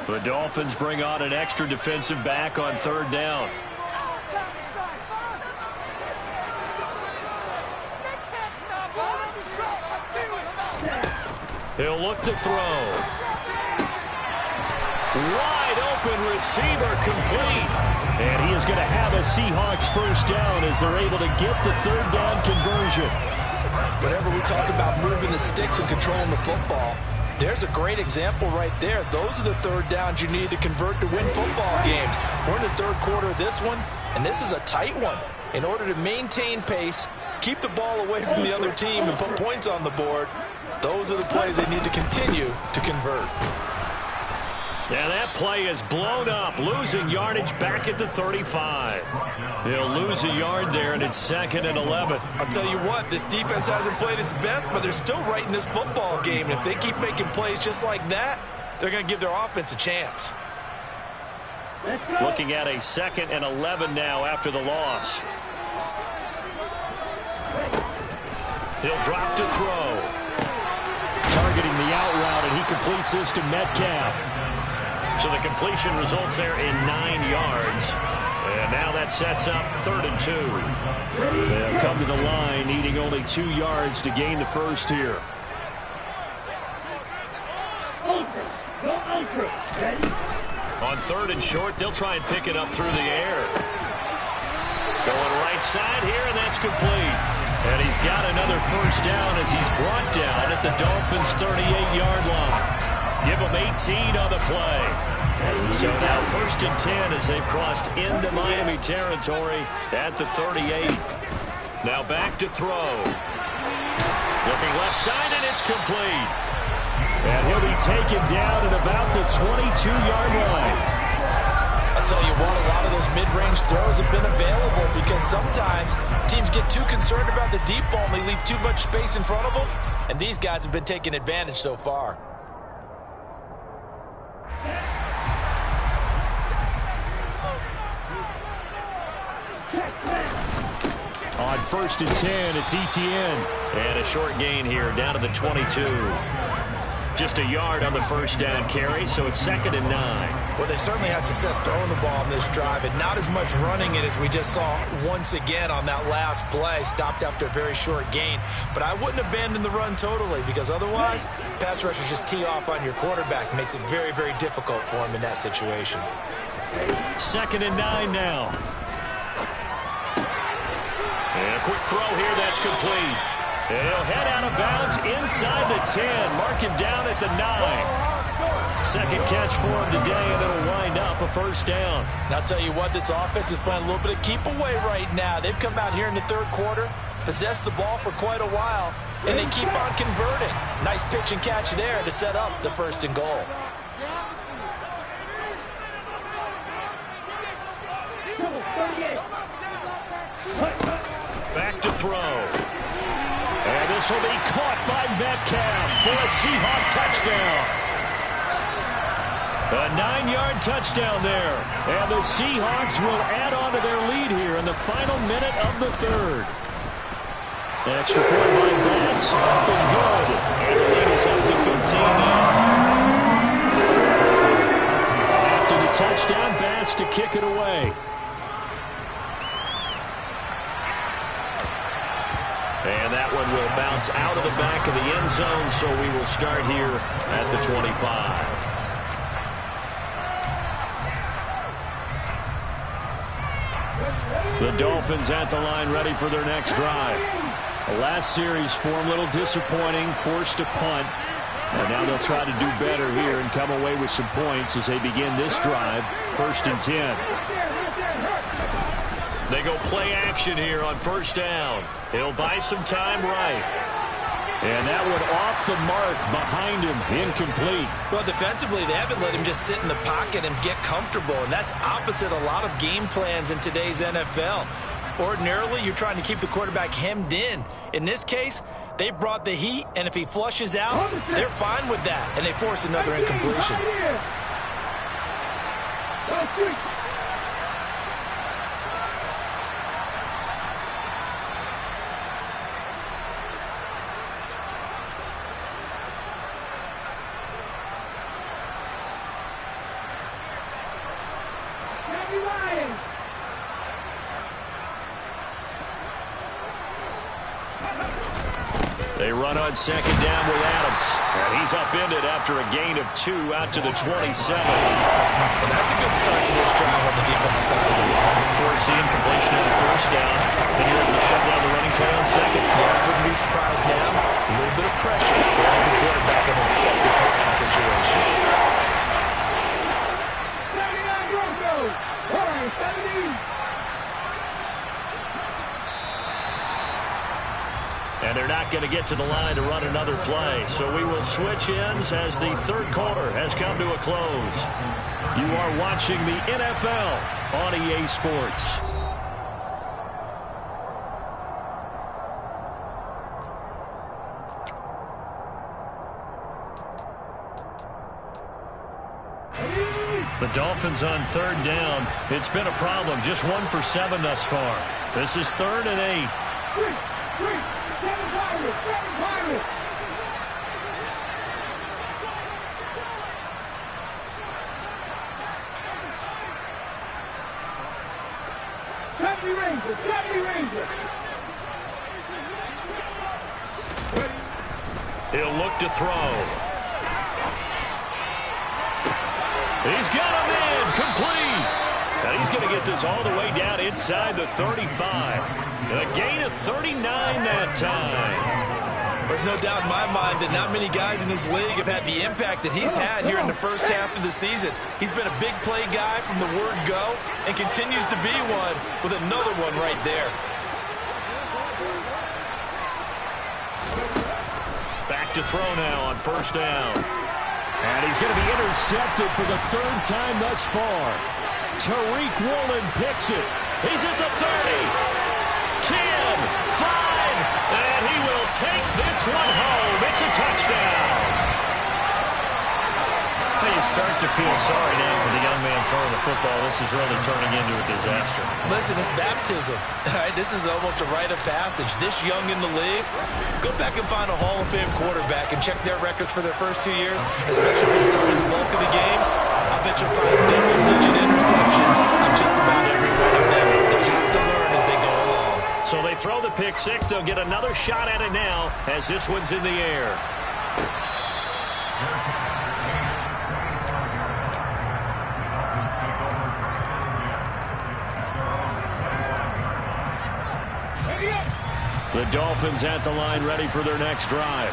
Speaker 1: The Dolphins bring on an extra defensive back on 3rd down. He'll look to throw. Wide open receiver complete. And he is going to have a Seahawks 1st down as they're able to get the 3rd down conversion.
Speaker 3: Whenever we talk about moving the sticks and controlling the football, there's a great example right there. Those are the 3rd downs you need to convert to win football games. We're in the 3rd quarter of this one, and this is a tight one. In order to maintain pace, keep the ball away from the other team, and put points on the board, those are the plays they need to continue to convert.
Speaker 1: And that play is blown up, losing yardage back at the 35. They'll lose a yard there, and it's 2nd and 11.
Speaker 4: I'll tell you what, this defense hasn't played its best, but they're still right in this football game. And if they keep making plays just like that, they're going to give their offense a chance.
Speaker 1: Looking at a 2nd and 11 now after the loss. He'll drop to throw. Targeting the out route, and he completes this to Metcalf. So the completion results there in 9 yards. And now that sets up 3rd and 2. They'll come to the line, needing only 2 yards to gain the 1st here. On 3rd and short, they'll try and pick it up through the air. Going right side here, and that's complete. And he's got another first down as he's brought down at the Dolphins' 38-yard line. Give him 18 on the play. So now 1st and 10 as they've crossed into Miami territory at the 38. Now back to throw. Looking left side, and it's complete. And he'll be taken down at about the 22-yard line.
Speaker 3: I'll tell you what, a lot of those mid-range throws have been available because sometimes teams get too concerned about the deep ball and they leave too much space in front of them, and these guys have been taking advantage so far.
Speaker 1: On 1st and 10, it's Etienne. And a short gain here down to the 22. Just a yard on the first down carry, so it's 2nd and 9.
Speaker 4: Well, they certainly had success throwing the ball on this drive, and not as much running it as we just saw once again on that last play. Stopped after a very short gain. But I wouldn't abandon the run totally, because otherwise, pass rushers just tee off on your quarterback. It makes it very, very difficult for him in that situation.
Speaker 1: 2nd and 9 now. And a quick throw here, that's complete. And he'll head out of bounds inside the 10. Mark him down at the 9. Second catch for him today, and it'll wind up a first down.
Speaker 3: And I'll tell you what, this offense is playing a little bit of keep away right now. They've come out here in the 3rd quarter, possessed the ball for quite a while, and they keep on converting. Nice pitch and catch there to set up the 1st and goal.
Speaker 1: Back to throw. And this will be caught by Metcalf for a Seahawk touchdown. A 9-yard touchdown there. And the Seahawks will add on to their lead here in the final minute of the 3rd. Extra point by Bass, up and good. And the lead is up to 15 now. After the touchdown, Bass to kick it away. And that one will bounce out of the back of the end zone, so we will start here at the 25. The Dolphins at the line, ready for their next drive. The last series for them, a little disappointing, forced to punt. And now they'll try to do better here and come away with some points as they begin this drive, 1st and 10. They go play action here on 1st down. He'll buy some time right. And that one off the mark behind him, incomplete.
Speaker 4: Well, defensively, they haven't let him just sit in the pocket and get comfortable, and that's opposite a lot of game plans in today's NFL. Ordinarily, you're trying to keep the quarterback hemmed in. In this case, they brought the heat, and if he flushes out, they're fine with that, and they force another incompletion.
Speaker 1: They run on 2nd down with Adams. And he's upended after a gain of 2 out to the 27.
Speaker 4: Well, that's a good start to this drive on the defensive side of the ball.
Speaker 1: Foreseeing completion on 1st down. Then you're able to shut down the running play on 2nd.
Speaker 4: Yeah, I wouldn't be surprised now. A little bit of pressure going at the quarterback in an expected passing situation.
Speaker 2: 79 Broncos. All right, 70.
Speaker 1: And they're not going to get to the line to run another play. So we will switch ends as the 3rd quarter has come to a close. You are watching the NFL on EA Sports. The Dolphins on 3rd down. It's been a problem. Just 1 for 7 thus far. This is 3rd and 8. He'll look to throw. He's got him in, complete. And he's going to get this all the way down inside the 35. A gain of 39 that time.
Speaker 4: There's no doubt in my mind that not many guys in this league have had the impact that he's had here in the first half of the season. He's been a big play guy from the word go and continues to be one with another one right there.
Speaker 1: Back to throw now on first down.
Speaker 5: And he's going to be intercepted for the third time thus far. Tariq Woolen picks it.
Speaker 1: He's at the 30, 10, 5, and he will take this one home. It's a touchdown. You start to feel sorry now for the young man throwing the football. This is really turning into a disaster.
Speaker 4: Listen, it's baptism. All right, this is almost a rite of passage. This young in the league, go back and find a Hall of Fame quarterback and check their records for their first 2 years, especially if they started the bulk of the games. I bet you'll find double-digit interceptions on just about every one of them. They have to learn as they go along.
Speaker 1: So they throw the pick six. They'll get another shot at it now as this one's in the air. The Dolphins at the line ready for their next drive.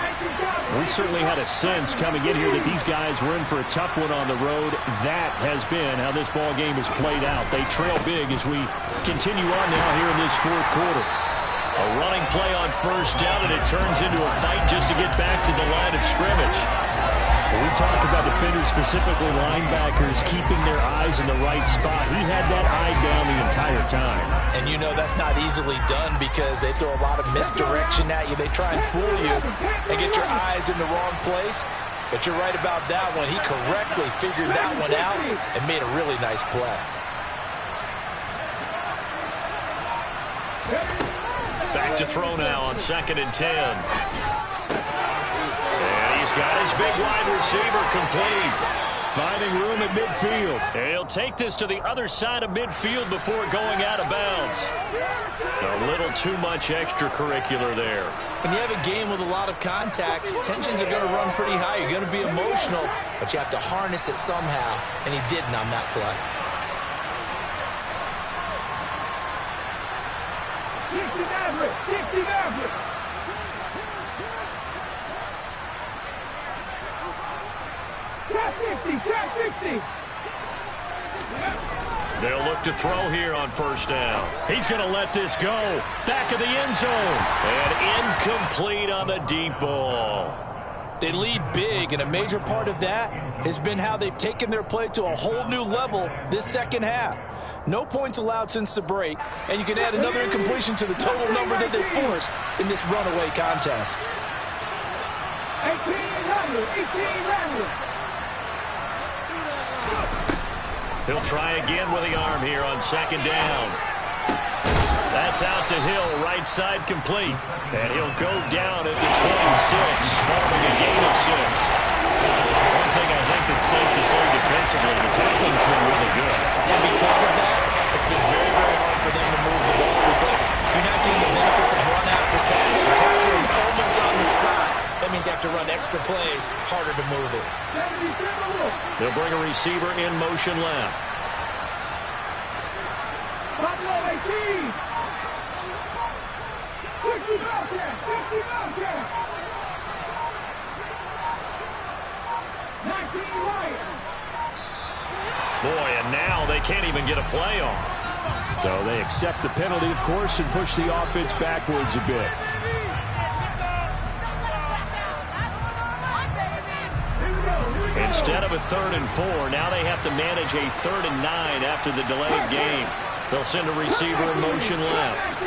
Speaker 5: We certainly had a sense coming in here that these guys were in for a tough one on the road. That has been how this ball game has played out. They trail big as we continue on now here in this fourth quarter.
Speaker 1: A running play on first down, and it turns into a fight just to get back to the line of scrimmage.
Speaker 5: When we talk about defenders, specifically linebackers, keeping their eyes in the right spot, he had that eye down the entire time.
Speaker 3: And you know that's not easily done because they throw a lot of misdirection at you. They try and fool you and get your eyes in the wrong place. But you're right about that one. He correctly figured that one out and made a really nice play.
Speaker 1: Back to throw now on 2nd and 10. He's got his big wide receiver complete.
Speaker 5: Finding room at midfield.
Speaker 1: And he'll take this to the other side of midfield before going out of bounds. A little too much extracurricular there.
Speaker 4: When you have a game with a lot of contact, tensions are going to run pretty high. You're going to be emotional, but you have to harness it somehow, and he didn't on that play.
Speaker 2: 60 average. Tap 60.
Speaker 1: They'll look to throw here on first down. He's going to let this go. Back of the end zone. And incomplete on the deep ball.
Speaker 3: They lead big, and a major part of that has been how they've taken their play to a whole new level this second half. No points allowed since the break, and you can add another incompletion to the total number that they forced in this runaway contest.
Speaker 2: 18.
Speaker 1: He'll try again with the arm here on 2nd down. That's out to Hill, right side complete. And he'll go down at the 26, following a gain of 6. One thing I think that's safe to say defensively, the tackling's been really good.
Speaker 4: And because of that, it's been very, very hard for them to move the ball because you're not getting the benefits of run after catch. You're tackling almost on the spot. That means you have to run extra plays, harder to move it.
Speaker 1: They'll bring a receiver in motion left.
Speaker 2: Pablo 18. 50 Bobcat. 19 Wyatt.
Speaker 1: Boy, and now they can't even get a play off.
Speaker 5: So they accept the penalty, of course, and push the offense backwards a bit.
Speaker 1: Instead of a 3rd and 4, now they have to manage a 3rd and 9 after the delayed game. They'll send a receiver in motion left.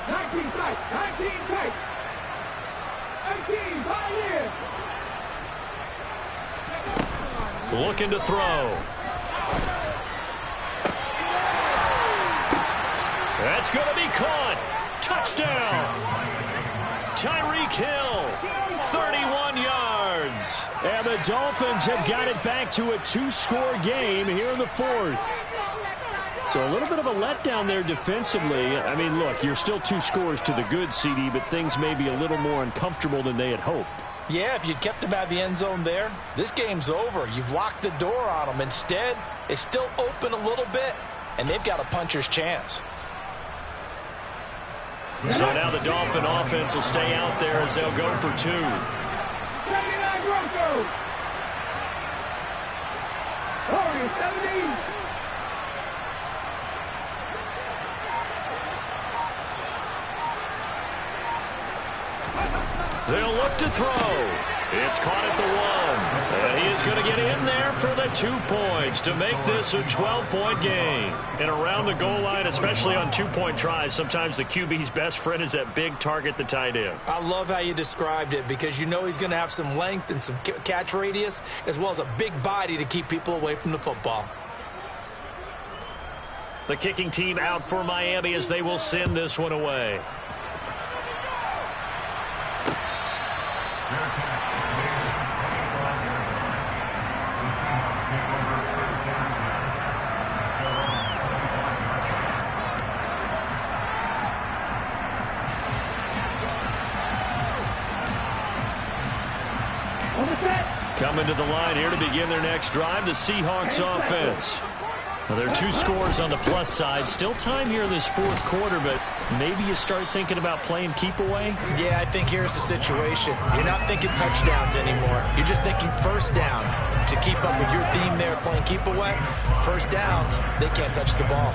Speaker 2: 19 tight. 18 Pioneer.
Speaker 1: Looking to throw. That's going to be caught. Touchdown. Tyreek Hill, 31 yards.
Speaker 5: And the Dolphins have got it back to a 2-score game here in the 4th. So a little bit of a letdown there defensively. I mean, look, you're still 2 scores to the good, CD, but things may be a little more uncomfortable than they had hoped.
Speaker 3: Yeah, if you'd kept him out of the end zone there, this game's over. You've locked the door on him. Instead, it's still open a little bit, and they've got a puncher's chance.
Speaker 1: So now the Dolphin offense will stay out there as they'll go for 2.
Speaker 2: 79 Broncos. 70.
Speaker 1: They'll look to throw. It's caught at the 1. And he is going to get in there for the 2 points to make this a 12-point game. And around the goal line, especially on 2-point tries, sometimes the QB's best friend is that big target, the tight end.
Speaker 4: I love how you described it because you know he's going to have some length and some catch radius as well as a big body to keep people away from the football.
Speaker 1: The kicking team out for Miami as they will send this one away. Coming to the line here to begin their next drive, the Seahawks offense. Now, there are 2 scores on the plus side. Still time here in this 4th quarter, but maybe you start thinking about playing keep away?
Speaker 4: Yeah, I think here's the situation. You're not thinking touchdowns anymore. You're just thinking first downs. To keep up with your theme there, playing keep away, first downs, they can't touch the ball.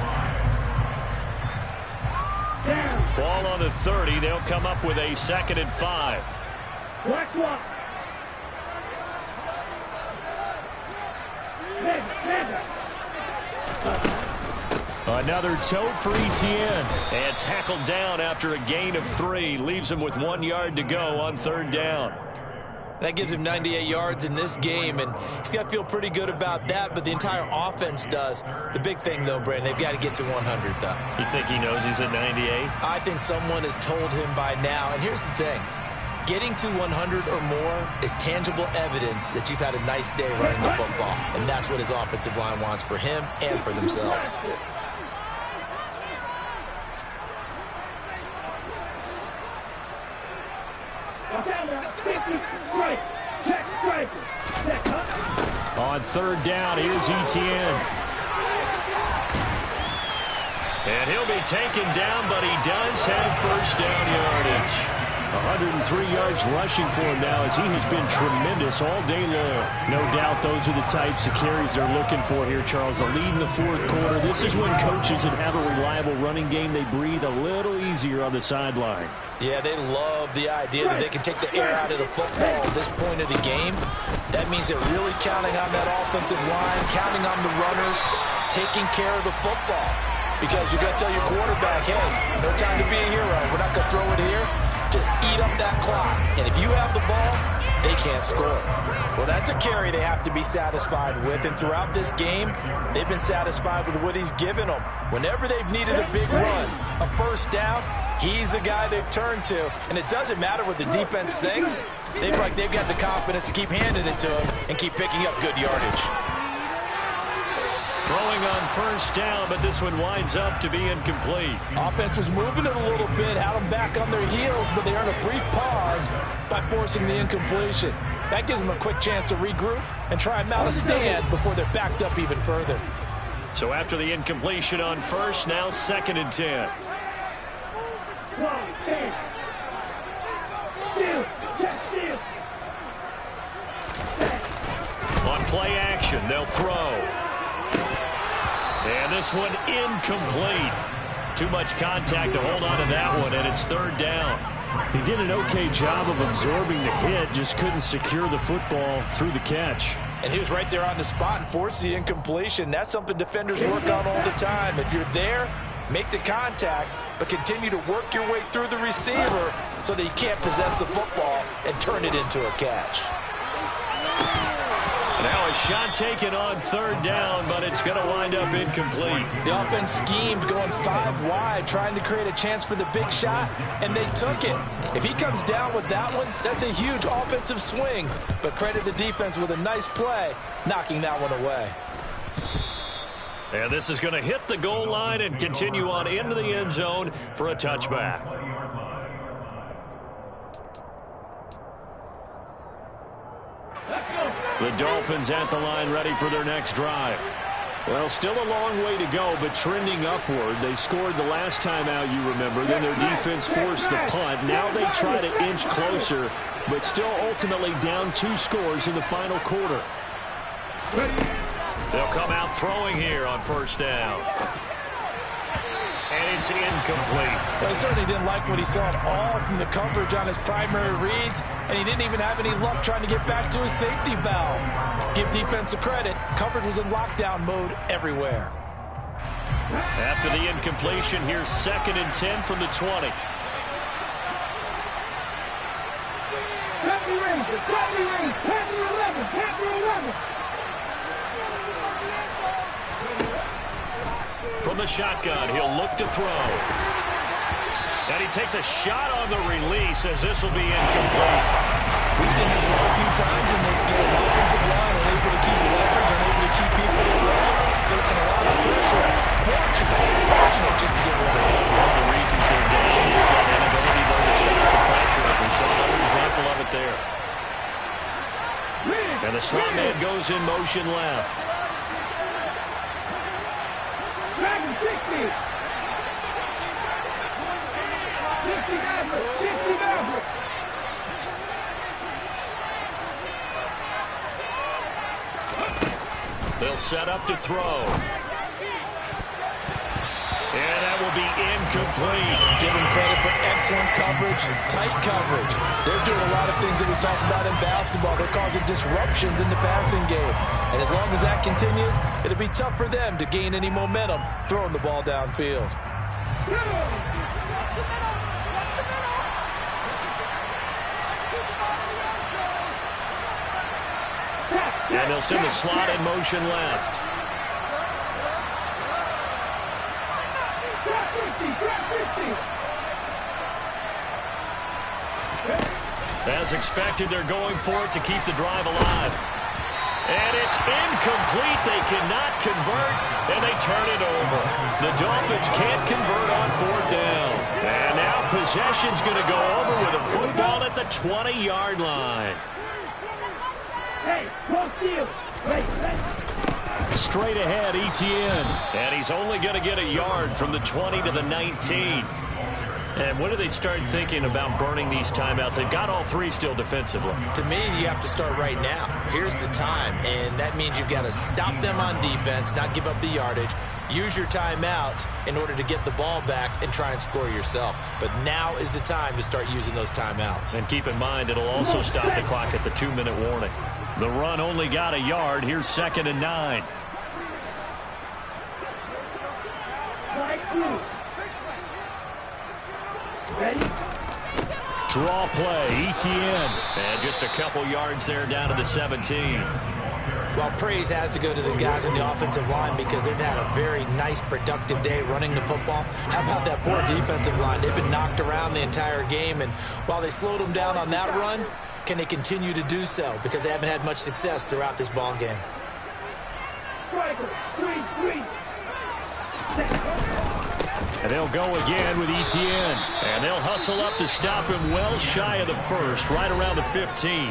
Speaker 1: Ball on the 30. They'll come up with a 2nd and 5.
Speaker 2: Black one.
Speaker 1: Another tote for Etienne. And tackled down after a gain of 3. Leaves him with 1 yard to go on 3rd down.
Speaker 4: That gives him 98 yards in this game, and he's got to feel pretty good about that, but the entire offense does. The big thing, though, Brandon, they've got to get to 100, though.
Speaker 1: You think he knows he's at 98?
Speaker 4: I think someone has told him by now, and here's the thing. Getting to 100 or more is tangible evidence that you've had a nice day running the football, and that's what his offensive line wants for him and for themselves.
Speaker 1: On 3rd down, here's Etienne. And he'll be taken down, but he does have first down yardage. 103 yards rushing for him now as he has been tremendous all day long. No doubt those are the types of carries they're looking for here, Charles. The lead in the 4th quarter. This is when coaches that have a reliable running game, they breathe a little easier on the sideline.
Speaker 3: Yeah, they love the idea that they can take the air out of the football at this point of the game. That means they're really counting on that offensive line, counting on the runners, taking care of the football. Because you've got to tell your quarterback, hey, no time to be a hero. We're not going to throw it here. Just eat up that clock. And if you have the ball, they can't score. Well, that's a carry they have to be satisfied with. And throughout this game, they've been satisfied with what he's given them. Whenever they've needed a big run, a first down, he's the guy they've turned to. And it doesn't matter what the defense thinks. They've got the confidence to keep handing it to him and keep picking up good yardage.
Speaker 1: Throwing on first down, but this one winds up to be incomplete.
Speaker 3: Offense was moving it a little bit, had them back on their heels, but they earned a brief pause by forcing the incompletion. That gives them a quick chance to regroup and try and mount a stand before they're backed up even further.
Speaker 1: So after the incompletion on first, now 2nd and 10. On play action, they'll throw. And this one incomplete. Too much contact to hold on to that one, and it's 3rd down. He did an okay job of absorbing the hit, just couldn't secure the football through the catch.
Speaker 3: And he was right there on the spot and forced the incompletion. That's something defenders work on all the time. If you're there, make the contact, but continue to work your way through the receiver so that you can't possess the football and turn it into a catch.
Speaker 1: Now a shot taken on 3rd down, but it's going to wind up incomplete.
Speaker 3: The offense schemed going 5 wide, trying to create a chance for the big shot, and they took it. If he comes down with that one, that's a huge offensive swing. But credit the defense with a nice play, knocking that one away.
Speaker 1: And this is going to hit the goal line and continue on into the end zone for a touchback.
Speaker 5: The Dolphins at the line ready for their next drive. Well, still a long way to go, but trending upward. They scored the last time out, you remember. Then their defense forced the punt. Now they try to inch closer, but still ultimately down 2 scores in the final quarter.
Speaker 1: They'll come out throwing here on first down. And it's incomplete.
Speaker 3: Well, he certainly didn't like what he saw at all from the coverage on his primary reads, and he didn't even have any luck trying to get back to his safety valve. Give defense a credit. Coverage was in lockdown mode everywhere.
Speaker 1: After the incompletion, here's 2nd and 10 from the 20. From the shotgun, he'll look to throw. And he takes a shot on the release as this will be incomplete.
Speaker 4: We've seen this quite a few times in this game. Offensive line unable to keep leverage, unable to keep people away, facing a lot of pressure. Fortunate just to get rid of it.
Speaker 1: One of the reasons they're down is that inability, though, to stop the pressure. We saw another example of it there. And the slot man goes in motion left. They'll set up to throw. And that will be incomplete.
Speaker 3: Give him credit for excellent coverage, tight coverage. They're doing a lot of things that we talked about in basketball. They're causing disruptions in the passing game. And as long as that continues, it'll be tough for them to gain any momentum throwing the ball downfield.
Speaker 1: And they'll send the slot in motion left. As expected, they're going for it to keep the drive alive. And it's incomplete. They cannot convert, and they turn it over. The Dolphins can't convert on 4th down. And now possession's going to go over with a football at the 20-yard line. Straight ahead, Etienne. And he's only going to get a yard from the 20 to the 19. And when do they start thinking about burning these timeouts? They've got all 3 still defensively.
Speaker 4: To me, you have to start right now. Here's the time, and that means you've got to stop them on defense, not give up the yardage, use your timeouts in order to get the ball back and try and score yourself. But now is the time to start using those timeouts.
Speaker 1: And keep in mind, it'll also stop the clock at the 2-minute warning. The run only got a yard. Here's 2nd and 9.
Speaker 2: Ready?
Speaker 1: Draw play, Etienne. And just a couple yards there down to the 17.
Speaker 4: Well, praise has to go to the guys on the offensive line because they've had a very nice, productive day running the football. How about that poor defensive line? They've been knocked around the entire game, and while they slowed them down on that run, can they continue to do so? Because they haven't had much success throughout this ball game.
Speaker 1: And they'll go again with Etienne. And they'll hustle up to stop him well shy of the first, right around the 15.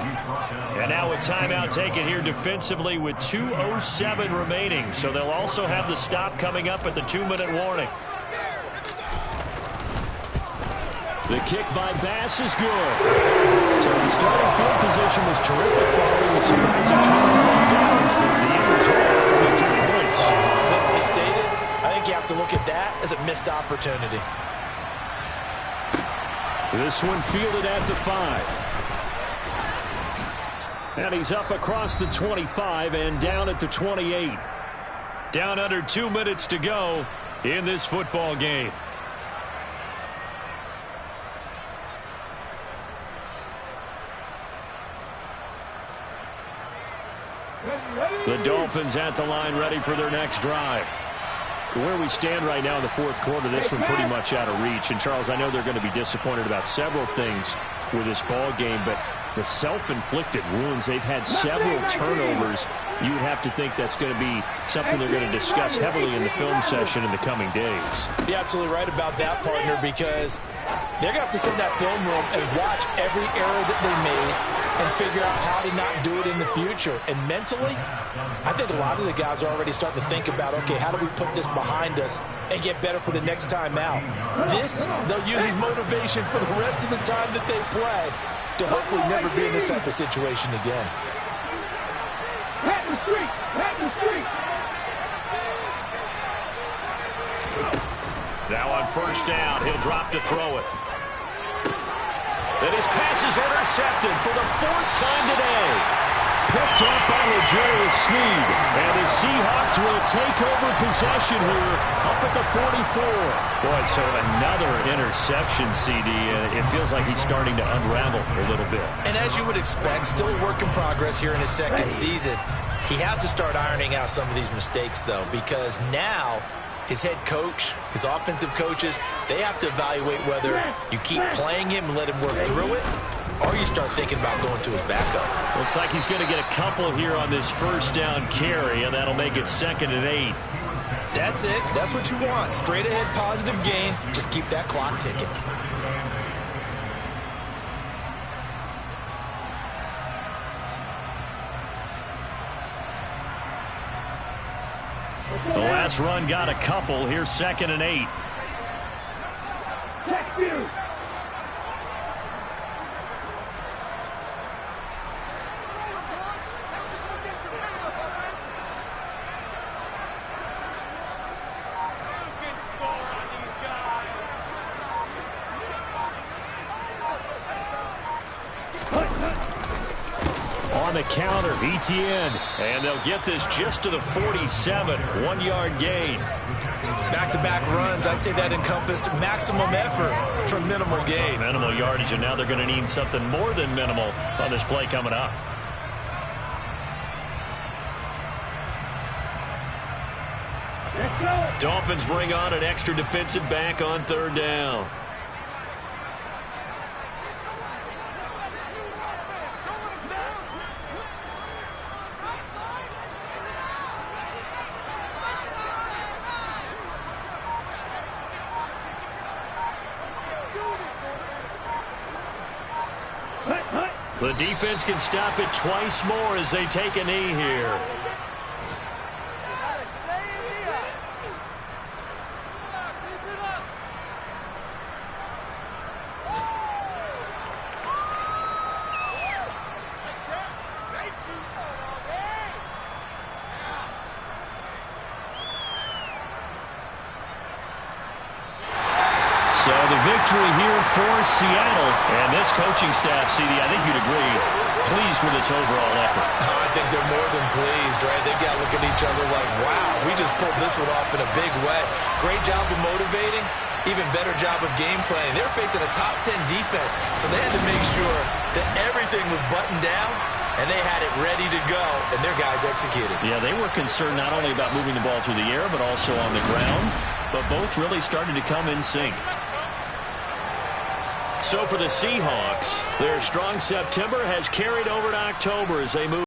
Speaker 1: And now a timeout taken here defensively with 2:07 remaining. So they'll also have the stop coming up at the 2-minute warning. The kick by Bass is good. So the starting field position was terrific following a surprising turnover on downs, but the end result only 3 points.
Speaker 3: Simply stated, I think you have to look at that as a missed opportunity.
Speaker 1: This one fielded at the 5. And he's up across the 25 and down at the 28. Down under 2 minutes to go in this football game. The Dolphins at the line ready for their next drive. Where we stand right now in the 4th quarter, this one pretty much out of reach. And, Charles, I know they're going to be disappointed about several things with this ball game, but the self-inflicted wounds, they've had several turnovers. You would have to think that's going to be something they're going to discuss heavily in the film session in the coming days.
Speaker 3: You're absolutely right about that, partner, because they're going to have to sit in that film room and watch every error that they made, and figure out how to not do it in the future. And mentally, I think a lot of the guys are already starting to think about, okay, how do we put this behind us and get better for the next time out? This, they'll use as motivation for the rest of the time that they play to hopefully never be in this type of situation again.
Speaker 2: Patton Street! Patton Street!
Speaker 1: Now on first down, he'll drop to throw it. And his pass is intercepted for the 4th time today. Picked up by L'Jarius Sneed. And the Seahawks will take over possession here up at the 44. Boy, so another interception, CD. It feels like he's starting to unravel a little bit.
Speaker 3: And as you would expect, still a work in progress here in his second season. He has to start ironing out some of these mistakes, though, because now his head coach, his offensive coaches, they have to evaluate whether you keep playing him and let him work through it, or you start thinking about going to his backup.
Speaker 1: Looks like he's going to get a couple here on this first down carry, and that'll make it 2nd and 8.
Speaker 3: That's it. That's what you want. Straight ahead positive gain. Just keep that clock ticking.
Speaker 1: The last run got a couple. Here's 2nd and 8.
Speaker 2: Check you!
Speaker 1: On the counter, ETN. And they'll get this just to the 47. 1-yard gain.
Speaker 3: Back-to-back runs, I'd say that encompassed maximum effort for minimal gain.
Speaker 1: Minimal yardage, and now they're going to need something more than minimal on this play coming up.
Speaker 2: Let's go!
Speaker 1: Dolphins bring on an extra defensive back on 3rd down. The defense can stop it twice more as they take a knee here. So the victory here for Seattle. And this coaching staff, CD, I think you'd agree, pleased with its overall effort.
Speaker 3: I think they're more than pleased, right? They've got to look at each other like, wow, we just pulled this one off in a big way. Great job of motivating, even better job of game planning. They're facing a top 10 defense, so they had to make sure that everything was buttoned down, and they had it ready to go, and their guys executed.
Speaker 1: Yeah, they were concerned not only about moving the ball through the air, but also on the ground, but both really started to come in sync. So for the Seahawks, their strong September has carried over to October as they move